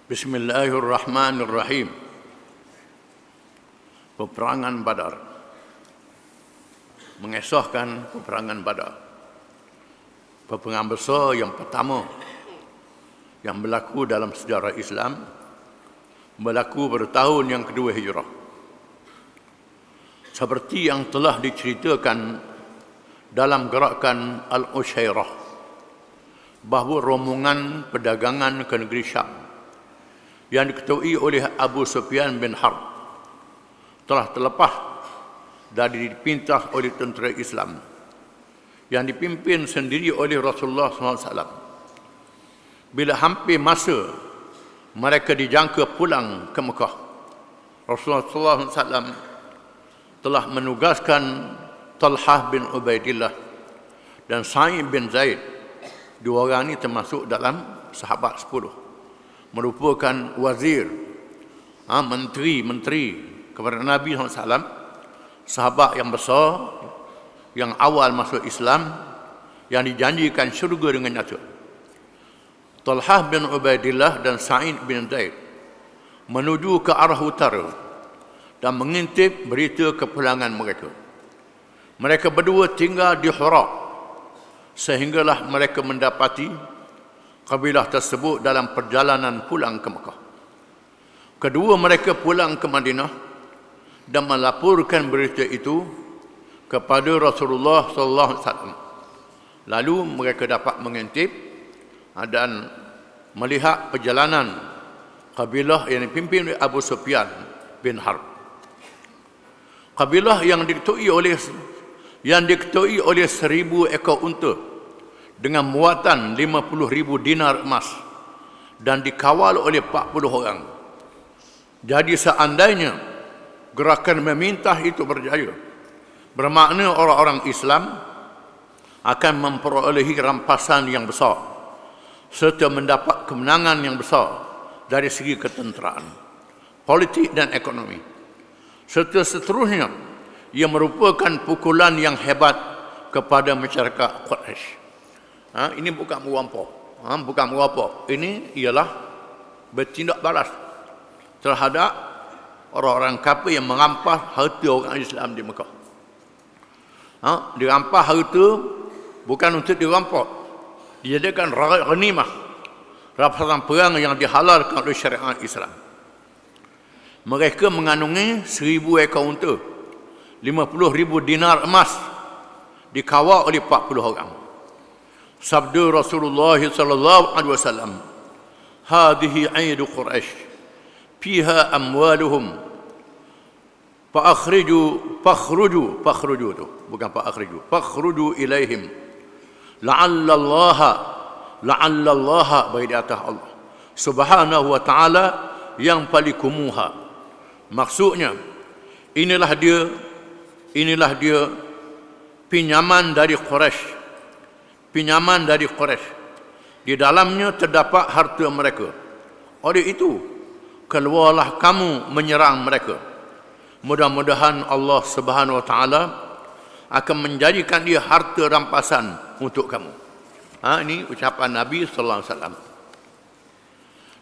Bismillahirrahmanirrahim. Peperangan Badar. Mengesahkan peperangan Badar. Peperangan besar yang pertama yang berlaku dalam sejarah Islam, berlaku pada tahun yang kedua Hijrah. Seperti yang telah diceritakan dalam gerakan Al-Ushairah, bahawa rombongan perdagangan ke negeri Syam yang diketuai oleh Abu Sufyan bin Harb telah terlepas dari dipintah oleh tentera Islam yang dipimpin sendiri oleh Rasulullah SAW. Bila hampir masa mereka dijangka pulang ke Mekah, Rasulullah SAW telah menugaskan Talhah bin Ubaidillah dan Sa'id bin Zaid. Dua orang ini termasuk dalam sahabat 10. Merupakan wazir, menteri kepada Nabi SAW, sahabat yang besar, yang awal masuk Islam, yang dijanjikan syurga dengan nyata. Talhah bin Ubaidillah dan Sa'id bin Zaid menuju ke arah utara dan mengintip berita kepulangan mereka. Mereka berdua tinggal di Hura sehinggalah mereka mendapati kabilah tersebut dalam perjalanan pulang ke Mekah. Kedua mereka pulang ke Madinah dan melaporkan berita itu kepada Rasulullah SAW. Lalu mereka dapat mengintip dan melihat perjalanan kabilah yang dipimpin oleh Abu Sufyan bin Harb. Kabilah yang diketuai oleh 1000 ekor unta dengan muatan 50,000 dinar emas dan dikawal oleh 40 orang. Jadi seandainya gerakan memintah itu berjaya, bermakna orang-orang Islam akan memperolehi rampasan yang besar serta mendapat kemenangan yang besar dari segi ketenteraan, politik dan ekonomi. Serta seterusnya, ia merupakan pukulan yang hebat kepada masyarakat Quraisy. Ini bukan mengampau. Ini ialah bertindak balas terhadap orang-orang kafir yang merampas harta orang Islam di Mekah. Dirampas harta bukan untuk dirampas, dijadikan ghanimah, rampasan perang yang dihalalkan oleh syariat Islam. Mereka mengandungi 1000 ekor unta, 50,000 dinar emas, dikawal oleh 40 orang. Sabda Rasulullah sallallahu alaihi wasallam, "Hadhihi 'aidu Quraisy, fiha amwaluhum, fakhruju ilaihim, la'allallaha bagi di atas Allah subhanahu wa ta'ala yang palikumuha." Maksudnya, inilah dia pinjaman dari Quraisy. Di dalamnya terdapat harta mereka. Oleh itu, keluarlah kamu menyerang mereka. Mudah-mudahan Allah Subhanahu wa taala akan menjadikan dia harta rampasan untuk kamu. Ini ucapan Nabi sallallahu alaihi wasallam.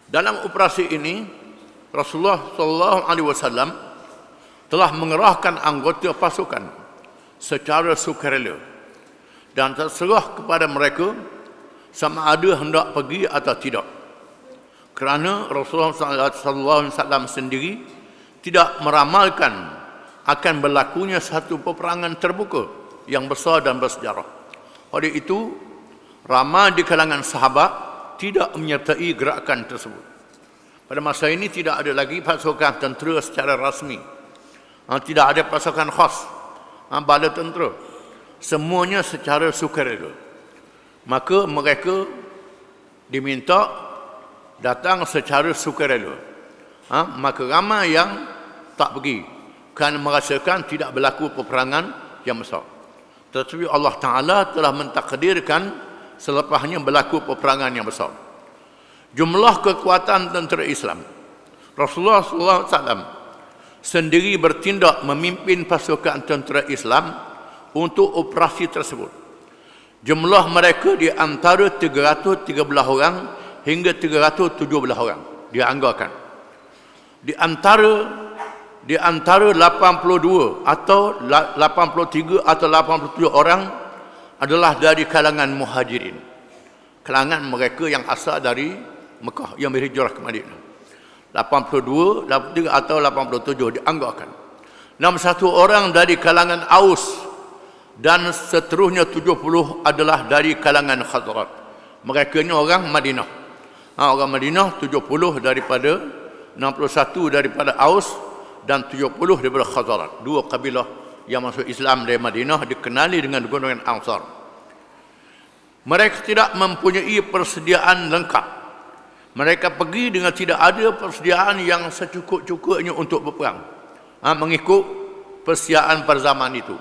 Dalam operasi ini, Rasulullah sallallahu alaihi wasallam telah mengerahkan anggota pasukan secara sukarela dan terserah kepada mereka sama ada hendak pergi atau tidak. Kerana Rasulullah sallallahu alaihi wasallam sendiri tidak meramalkan akan berlakunya satu peperangan terbuka yang besar dan bersejarah. Oleh itu, ramai di kalangan sahabat tidak menyertai gerakan tersebut. Pada masa ini tidak ada lagi pasukan tentera secara rasmi. Tidak ada pasukan khas, bala tentera. Semuanya secara sukarela. Maka mereka diminta datang secara sukarela. Maka ramai yang tak pergi kerana merasakan tidak berlaku peperangan yang besar. Tetapi Allah Ta'ala telah mentakdirkan selepasnya berlaku peperangan yang besar. Jumlah kekuatan tentera Islam, Rasulullah SAW sendiri bertindak memimpin pasukan tentera Islam untuk operasi tersebut. Jumlah mereka di antara 313 orang hingga 317 orang dianggarkan. Di antara 82 atau 83 atau 87 orang adalah dari kalangan muhajirin. Kalangan mereka yang asal dari Mekah yang berhijrah ke Madinah. 82, 83 atau 87 dianggarkan. 61 orang dari kalangan Aus dan seterusnya 70 adalah dari kalangan Khazraj. Mereka ini orang Madinah. Orang Madinah 70 daripada 61 daripada Aus dan 70 daripada Khazraj. Dua kabilah yang masuk Islam dari Madinah dikenali dengan golongan Ansar. Mereka tidak mempunyai persediaan lengkap. Mereka pergi dengan tidak ada persediaan yang secukup-cukupnya untuk berperang. Mengikut persediaan pada zaman itu.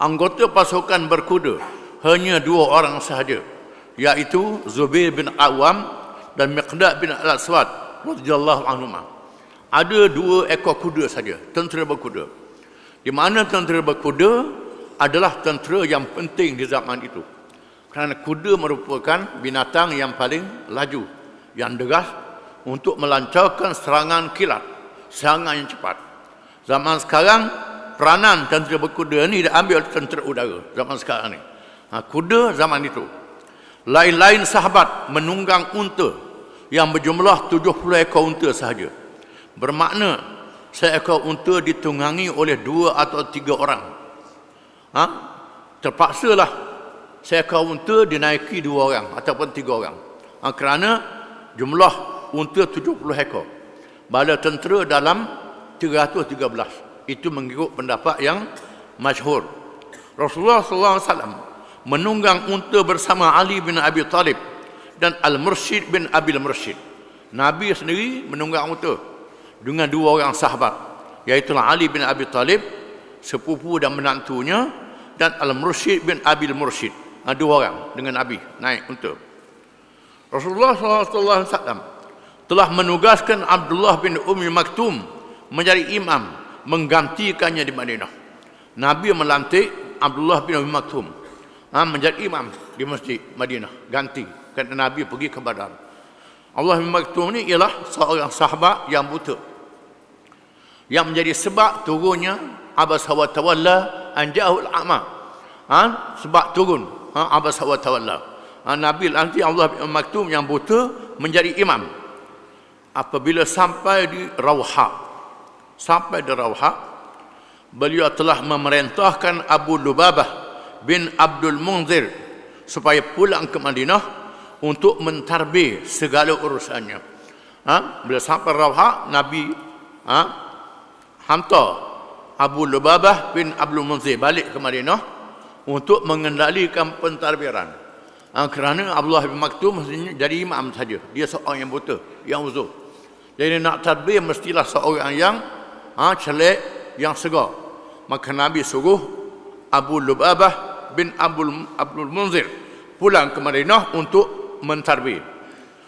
Anggota pasukan berkuda hanya 2 orang sahaja, iaitu Zubair bin Awam dan Miqdad bin Al-Aswad radhiyallahu anhuma. Ada 2 ekor kuda saja, tentera berkuda. Di mana tentera berkuda adalah tentera yang penting di zaman itu. Kerana kuda merupakan binatang yang paling laju, yang deras untuk melancarkan serangan kilat, serangan yang cepat. Zaman sekarang, peranan tentera berkuda ini diambil oleh tentera udara. Zaman sekarang ni. Kuda zaman itu. Lain-lain sahabat menunggang unta yang berjumlah 70 ekor unta sahaja. Bermakna, seekor unta ditunggangi oleh 2 atau 3 orang. Terpaksalah seekor unta dinaiki 2 orang ataupun 3 orang. Kerana jumlah unta 70 ekor. Bala tentera dalam 313. Itu mengikut pendapat yang masyhur. Rasulullah SAW menunggang unta bersama Ali bin Abi Talib dan Al-Mursyid bin Abil Mursyid. Nabi sendiri menunggang unta dengan 2 orang sahabat, iaitu Ali bin Abi Talib, sepupu dan menantunya, dan Al-Mursyid bin Abil Mursyid. 2 orang dengan Nabi naik unta. Rasulullah SAW telah menugaskan Abdullah bin Ummi Maktum menjadi imam, menggantikannya di Madinah. Nabi melantik Abdullah bin Ummi Maktum menjadi imam di masjid Madinah, ganti kerana Nabi pergi ke Badar. Abdullah bin Maktum ini ialah seorang sahabat yang buta, yang menjadi sebab turunnya Abasa wa Tawalla an ja'ahul a'ma. Sebab turun Abasa wa Tawalla. Nabi lantik Abdullah bin Maktum yang buta menjadi imam. Apabila sampai di Rawha, beliau telah memerintahkan Abu Lubabah bin Abdul Munzir supaya pulang ke Madinah untuk mentarbih segala urusannya. Bila sampai Rawha, Nabi hantar Abu Lubabah bin Abdul Munzir balik ke Madinah untuk mengendalikan pentadbiran. Kerana Abdullah bin Maktum mestinya jadi imam saja. Dia seorang yang buta, yang uzur. Jadi nak tadbir mestilah seorang yang celik, yang segar. Maka Nabi suruh Abu Lubabah bin Abdul Munzir pulang ke Madinah untuk mentadbir.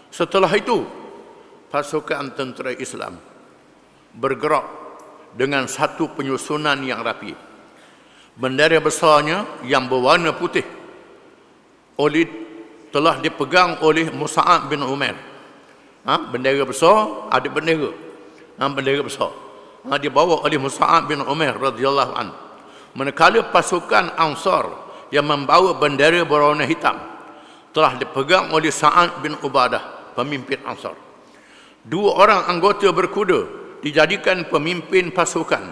Setelah itu, pasukan tentera Islam bergerak dengan satu penyusunan yang rapi. Bendera besarnya yang berwarna putih telah dipegang oleh Mus'ab bin Umair. Bendera besar, ada bendera. Bendera besar. Dibawa oleh Mus'ab bin Umair radhiyallahu anhu. Manakala pasukan Ansar yang membawa bendera berwarna hitam telah dipegang oleh Sa'ad bin Ubadah, pemimpin Ansar. 2 orang anggota berkuda dijadikan pemimpin pasukan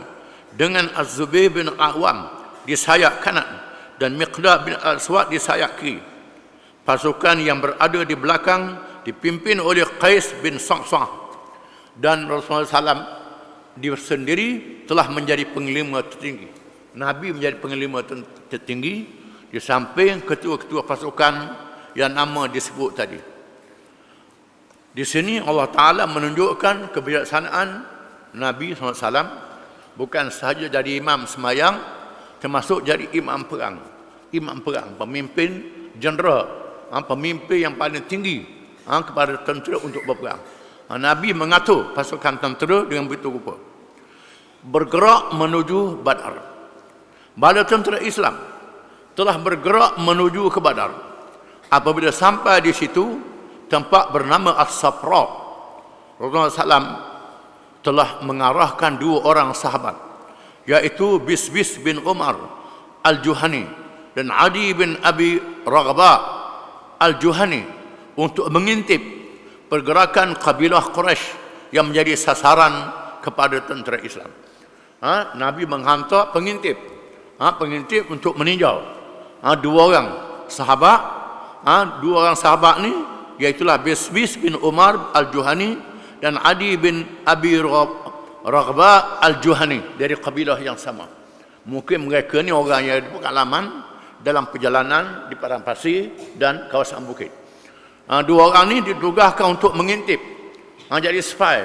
dengan Az-Zubair bin Awam di sayap kanan dan Miqdad bin Al-Aswad di sayap kiri. Pasukan yang berada di belakang dipimpin oleh Qais bin Sa'sa'ah, dan Rasulullah SAW dia sendiri telah menjadi panglima tertinggi. Nabi menjadi panglima tertinggi di samping ketua-ketua pasukan yang nama disebut tadi. Di sini Allah Ta'ala menunjukkan kebijaksanaan Nabi SAW, bukan sahaja jadi imam semayang, termasuk jadi imam perang. Imam perang, pemimpin jeneral, pemimpin yang paling tinggi kepada tentera untuk berperang. Nabi mengatur pasukan tentera dengan begitu rupa. Bergerak menuju Badar. Bala tentera Islam telah bergerak menuju ke Badar. Apabila sampai di situ, tempat bernama As-Safra, Rasulullah SAW telah mengarahkan dua orang sahabat, yaitu Bisbis bin Umar Al-Juhani dan Adi bin Abi Raghba Al-Juhani, untuk mengintip pergerakan kabilah Quraisy yang menjadi sasaran kepada tentera Islam. Nabi menghantar pengintip, pengintip untuk meninjau dua orang sahabat. Dua orang sahabat ni iaitulah Bisbis bin Umar Al-Juhani dan Adi bin Abi Raghba Al-Juhani, dari kabilah yang sama. Mungkin mereka ni orang yang berpengalaman dalam perjalanan di padang pasir dan kawasan bukit. Dua orang ni ditugaskan untuk mengintip, jadi spy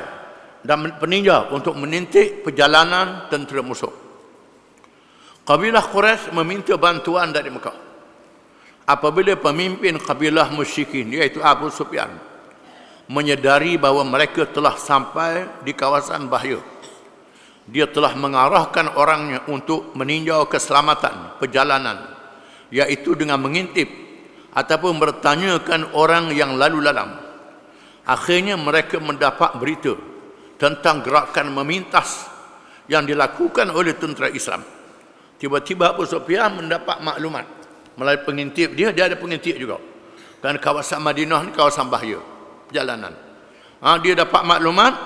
dan peninjau untuk mengintip perjalanan tentera musuh. Kabilah Quraisy meminta bantuan dari Mekah. Apabila pemimpin kabilah musyrikin, iaitu Abu Sufyan, menyedari bahawa mereka telah sampai di kawasan bahaya, dia telah mengarahkan orangnya untuk meninjau keselamatan perjalanan, iaitu dengan mengintip ataupun bertanyakan orang yang lalu lalang. Akhirnya mereka mendapat berita tentang gerakan memintas yang dilakukan oleh tentera Islam. Tiba-tiba Abu Sufyan mendapat maklumat melalui pengintip dia ada pengintip juga. Kerana kawasan Madinah ni kawasan bahaya perjalanan. Dia dapat maklumat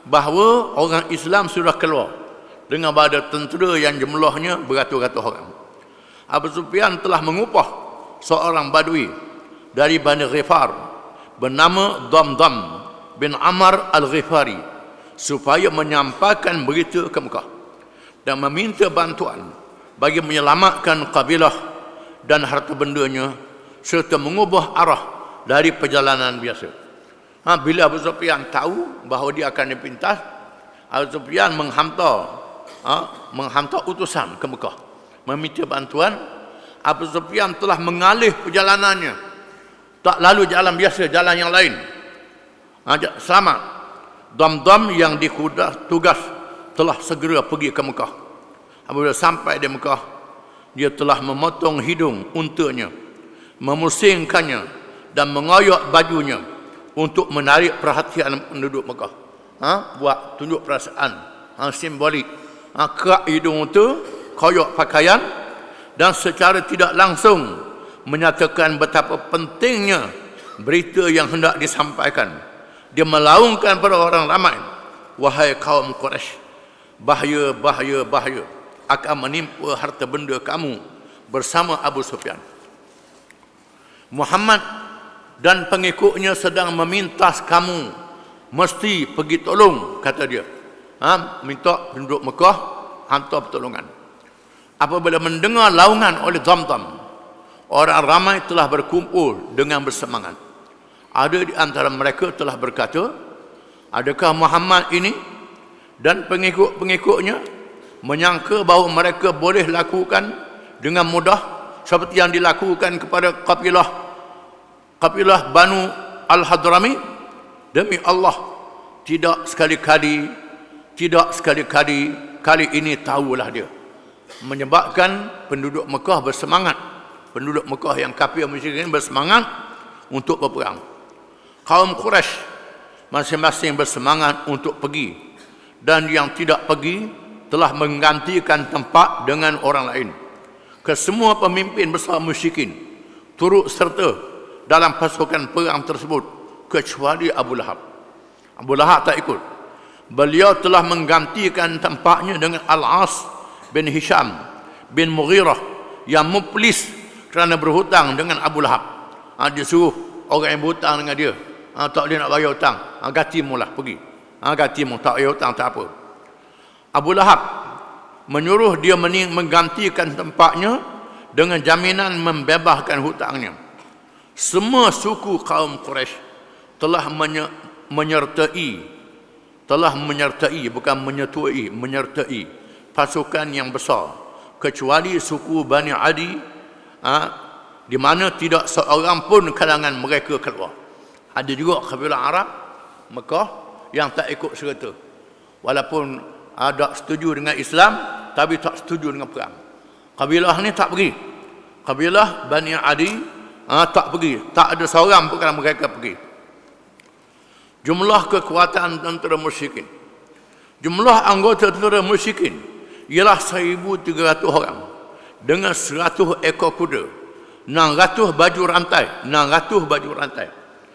bahawa orang Islam sudah keluar dengan badan tentera yang jumlahnya beratus-ratus orang. Abu Sufyan telah mengupah seorang badui dari Bani Ghifar bernama Damdam bin Amr Al-Ghifari supaya menyampaikan berita ke Mekah dan meminta bantuan bagi menyelamatkan kabilah dan harta bendanya serta mengubah arah dari perjalanan biasa. Bila Abu Sufyan tahu bahawa dia akan dipintas, Abu Sufyan menghantar utusan ke Mekah meminta bantuan. Abu Sufyan telah mengalih perjalanannya, tak lalu jalan biasa, jalan yang lain. Selamat. Damdam yang tugas telah segera pergi ke Mekah. Apabila sampai di Mekah, dia telah memotong hidung untanya, memusingkannya dan mengoyak bajunya untuk menarik perhatian penduduk Mekah. Buat tunjuk perasaan, simbolik. Kerak hidung itu, koyak pakaian, dan secara tidak langsung menyatakan betapa pentingnya berita yang hendak disampaikan. Dia melaungkan pada orang ramai, wahai kaum Quraisy, bahaya, bahaya, bahaya akan menimpa harta benda kamu bersama Abu Sufyan. Muhammad dan pengikutnya sedang memintas kamu mesti pergi tolong, kata dia. Minta penduduk Mekah hantar pertolongan. Apabila mendengar laungan oleh Damdam, orang ramai telah berkumpul dengan bersemangat. Ada di antara mereka telah berkata, adakah Muhammad ini dan pengikut-pengikutnya menyangka bahawa mereka boleh lakukan dengan mudah seperti yang dilakukan kepada kabilah Banu Al-Hadrami? Demi Allah, tidak sekali-kali kali ini tahulah dia. Menyebabkan penduduk Mekah bersemangat, penduduk Mekah yang kafir musyrikin bersemangat untuk berperang. Kaum Quraisy masing-masing bersemangat untuk pergi, dan yang tidak pergi telah menggantikan tempat dengan orang lain. Kesemua pemimpin besar musyrikin turut serta dalam pasukan perang tersebut kecuali Abu Lahab. Abu Lahab tak ikut. Beliau telah menggantikan tempatnya dengan Al-As bin Hisham bin Mughirah yang muflis kerana berhutang dengan Abu Lahab. Dia suruh orang yang berhutang dengan dia Tak boleh nak bayar hutang. Gantimu lah, pergi. Gantimu, tak bayar hutang, tak apa. Abu Lahab menyuruh dia menggantikan tempatnya dengan jaminan membebaskan hutangnya. Semua suku kaum Quraisy telah menyertai, bukan menyertai pasukan yang besar, kecuali suku Bani Adi, di mana tidak seorang pun kalangan mereka keluar. Ada juga kabilah Arab Mekah yang tak ikut serta, walaupun ada setuju dengan Islam tapi tak setuju dengan perang. Kabilah ni tak pergi. Kabilah Bani Adi tak pergi. Tak ada seorang pun kalangan mereka pergi. Jumlah kekuatan tentera musyrikin, jumlah anggota tentera musyrikin ialah 1,300 orang dengan 100 ekor kuda, 600 baju rantai. 600 baju rantai.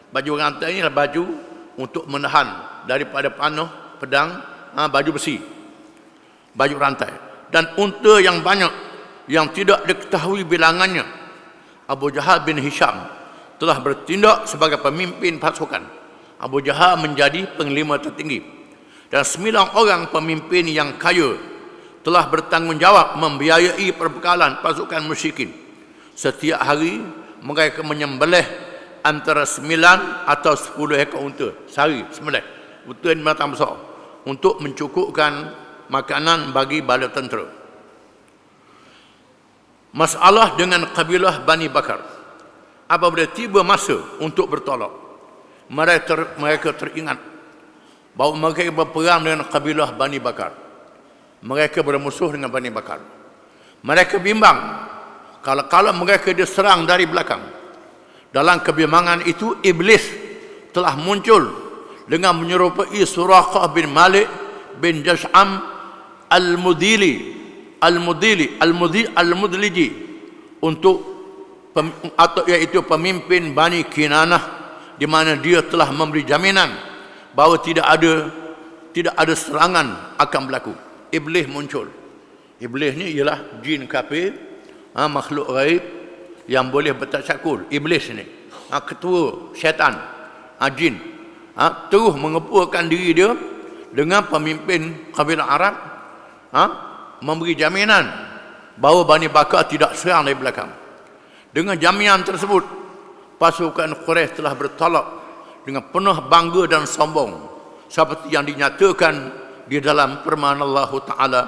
Baju rantai ini adalah baju untuk menahan daripada panah, pedang, baju besi. Baju rantai. Dan unta yang banyak yang tidak diketahui bilangannya. Abu Jahal bin Hisham telah bertindak sebagai pemimpin pasukan. Abu Jahal menjadi panglima tertinggi. Dan 9 orang pemimpin yang kaya telah bertanggungjawab membiayai perbekalan pasukan musyrikin. Setiap hari mereka menyembelih antara 9 atau 10 ekor unta sehari, sembelih unta yang binatang besar untuk mencukupkan makanan bagi bala tentera. Masalah dengan kabilah Bani Bakar, apabila tiba masa untuk bertolak, mereka teringat bahawa mereka berperang dengan kabilah Bani Bakar. Mereka bermusuh dengan Bani Bakar. Mereka bimbang kalau mereka diserang dari belakang. Dalam kebimbangan itu, iblis telah muncul dengan menyerupai Suraqah bin Malik bin Jash'am al-Mudliji untuk yaitu pemimpin Bani Kinanah, di mana dia telah memberi jaminan bahawa tidak ada serangan akan berlaku. Iblis muncul. Iblis ni ialah jin kafir, makhluk gaib yang boleh bertasyakul. Iblis ni ketua syaitan, jin, terus mengepulkan diri dia dengan pemimpin kabilah Arab, memberi jaminan bahawa Bani Bakar tidak serang dari belakang. Dengan jaminan tersebut, pasukan Quraisy telah bertolak dengan penuh bangga dan sombong, seperti yang dinyatakan di dalam firman Allah Ta'ala,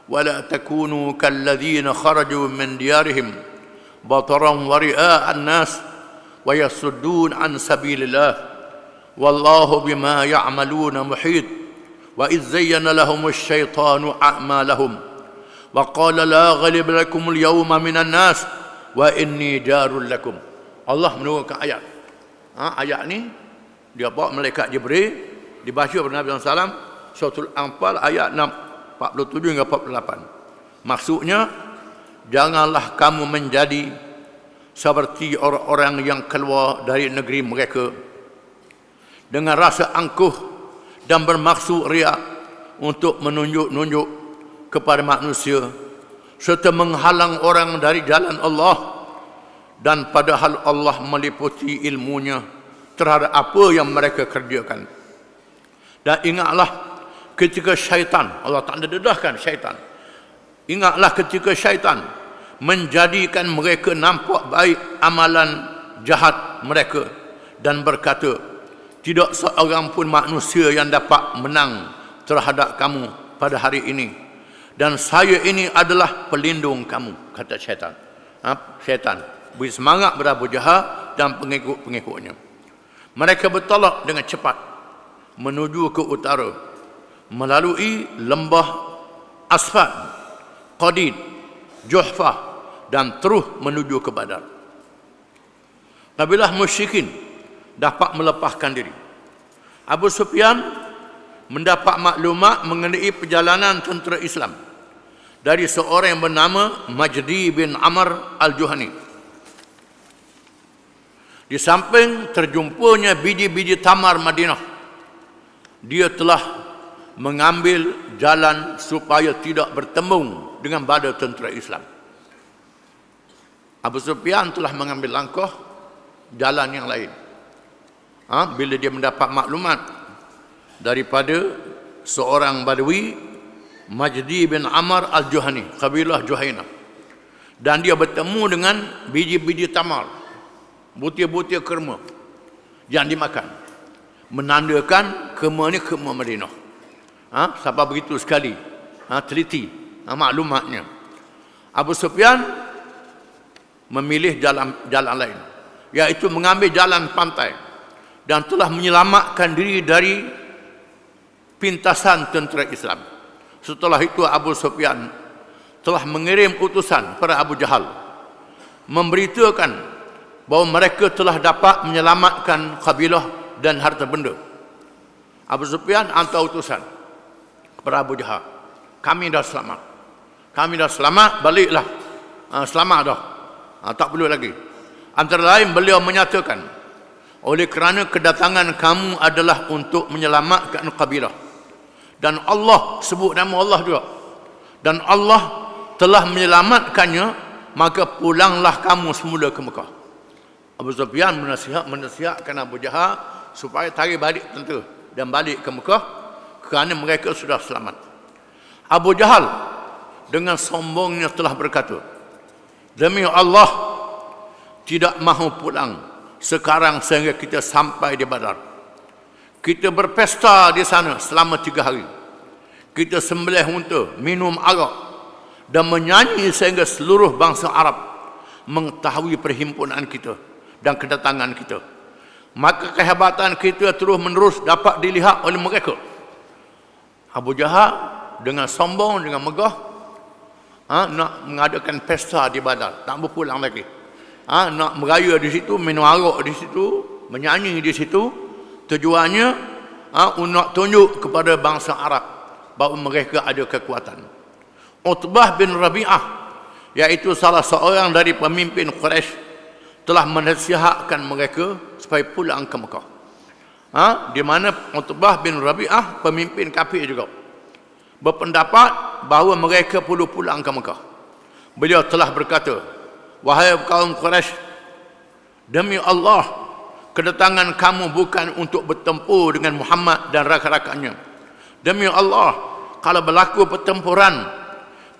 وَلَا تَكُونُوا كَالَّذِينَ خَرَجُوا مِنْ دِيَارِهِمْ بطرا ورئاء الناس ويصدون عن سبيل الله والله بما يعملون محيط وإذ زين لهم الشيطان أعمالهم وقال لا غالب لكم اليوم من الناس وإني جار لكم. Allah menurunkan ayat. Ayat ni dia bawa malaikat Jibril, dibaca oleh Nabi SAW, Suratul Anfal ayat 47 hingga 48. Maksudnya, janganlah kamu menjadi seperti orang-orang yang keluar dari negeri mereka dengan rasa angkuh dan bermaksud riak untuk menunjuk-nunjuk kepada manusia serta menghalang orang dari jalan Allah, dan padahal Allah meliputi ilmunya terhadap apa yang mereka kerjakan. Dan ingatlah ketika syaitan, Allah tak dedahkan syaitan, ingatlah ketika syaitan menjadikan mereka nampak baik amalan jahat mereka dan berkata, tidak seorang pun manusia yang dapat menang terhadap kamu pada hari ini, dan saya ini adalah pelindung kamu, kata syaitan. Syaitan beri semangat kepada Abu Jahal dan pengikut-pengikutnya. Mereka bertolak dengan cepat menuju ke utara melalui lembah Asfad, Qadid, Juhfah, dan terus menuju ke Badar. Kabilah musyrikin dapat melepaskan diri. Abu Sufyan mendapat maklumat mengenai perjalanan tentera Islam dari seorang yang bernama Majdi bin Amr al-Juhani. Di samping terjumpanya biji-biji tamar Madinah, dia telah mengambil jalan supaya tidak bertemu dengan bala tentera Islam. Abu Sufyan telah mengambil langkah jalan yang lain. bila dia mendapat maklumat daripada seorang Badui, Majdi bin Amr al-Juhani, kabilah Juhainah, dan dia bertemu dengan biji-biji tamar, butir-butir kurma yang dimakan, menandakan kurma ni kurma Madinah. Sampai begitu sekali teliti maklumatnya. Abu Sufyan memilih jalan lain, iaitu mengambil jalan pantai, dan telah menyelamatkan diri dari pintasan tentera Islam. Setelah itu Abu Sufyan telah mengirim utusan kepada Abu Jahal, memberitakan bahawa mereka telah dapat menyelamatkan kabilah dan harta benda. Abu Sufyan hantar utusan kepada Abu Jahal, kami dah selamat, baliklah, selamat dah, tak perlu lagi. Antara lain beliau menyatakan, oleh kerana kedatangan kamu adalah untuk menyelamatkan kabilah, dan Allah, sebut nama Allah juga, dan Allah telah menyelamatkannya, maka pulanglah kamu semula ke Mekah. Abu Sufyan menasihatkan Abu Jahal supaya tarik balik tentera dan balik ke Mekah, kerana mereka sudah selamat. Abu Jahal dengan sombongnya telah berkata, demi Allah, tidak mahu pulang sekarang sehingga kita sampai di Badar. Kita berpesta di sana selama 3 hari. Kita sembelih unta, minum arak, dan menyanyi sehingga seluruh bangsa Arab mengetahui perhimpunan kita dan kedatangan kita. Maka kehebatan kita terus menerus dapat dilihat oleh mereka. Abu Jahal dengan sombong, dengan megah, nak mengadakan pesta di Badar, tak berpulang lagi. Nak meraya di situ, minum arak di situ, menyanyi di situ. Tujuannya nak tunjuk kepada bangsa Arab bahawa mereka ada kekuatan. Utbah bin Rabi'ah, iaitu salah seorang dari pemimpin Quraisy, telah menasihatkan mereka supaya pulang ke Mekah. Di mana Utbah bin Rabi'ah, pemimpin kafir juga, berpendapat bahawa mereka perlu pulang ke Mekah. Beliau telah berkata, wahai kaum Quraisy, demi Allah, kedatangan kamu bukan untuk bertempur dengan Muhammad dan rakan-rakannya. Demi Allah, kalau berlaku pertempuran,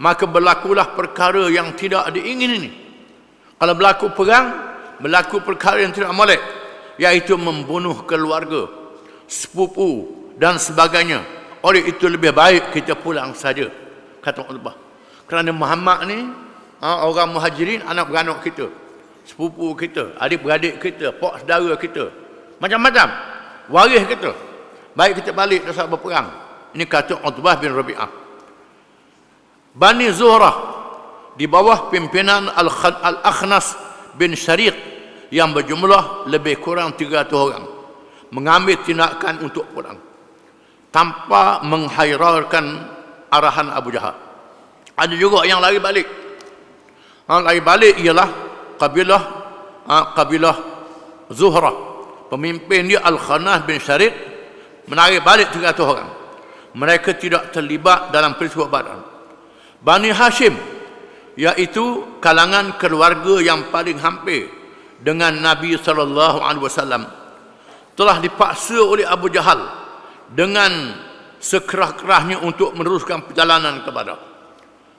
maka berlakulah perkara yang tidak diingini. Kalau berlaku perang, berlaku perkara yang tidak molek, iaitu membunuh keluarga, sepupu dan sebagainya. Oleh itu lebih baik kita pulang saja, kata Allah. Kerana Muhammad ni orang Muhajirin, anak beranak kita, sepupu kita, adik-beradik kita, pak saudara kita, macam-macam waris kita, baik kita balik dasar berperang. Ini kata Utbah bin Rabi'ah. Bani Zuhrah di bawah pimpinan Al-Akhnas bin Syariq yang berjumlah lebih kurang 300 orang mengambil tindakan untuk pulang tanpa menghairarkan arahan Abu Jahal. Ada juga yang lari balik. Lari balik ialah kabilah Zuhrah. Pemimpin dia Al-Khanas bin Syariq menarik balik 300 orang. Mereka tidak terlibat dalam peristiwa Badar. Bani Hashim, iaitu kalangan keluarga yang paling hampir dengan Nabi SAW, telah dipaksa oleh Abu Jahal dengan sekerah-kerahnya untuk meneruskan perjalanan ke Badar.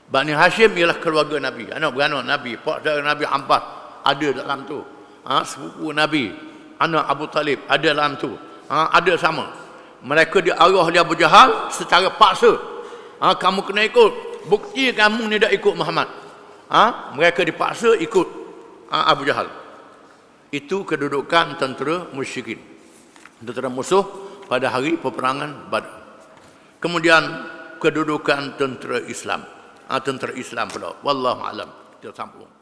Bani Hashim ialah keluarga Nabi, anak beranak Nabi, pak saudara Nabi Abbas ada dalam tu, sepupu Nabi, anak Abu Talib ada dalam tu, ada sama. Mereka diarah oleh Abu Jahal secara paksa. Kamu kena ikut, bukti kamu ni dah ikut Muhammad. Mereka dipaksa ikut Abu Jahal. Itu kedudukan tentera musyrikin, tentera musuh pada hari peperangan Badar. Kemudian kedudukan tentera Islam, tentera Islam pula. Wallahu a'lam. Kita sambung.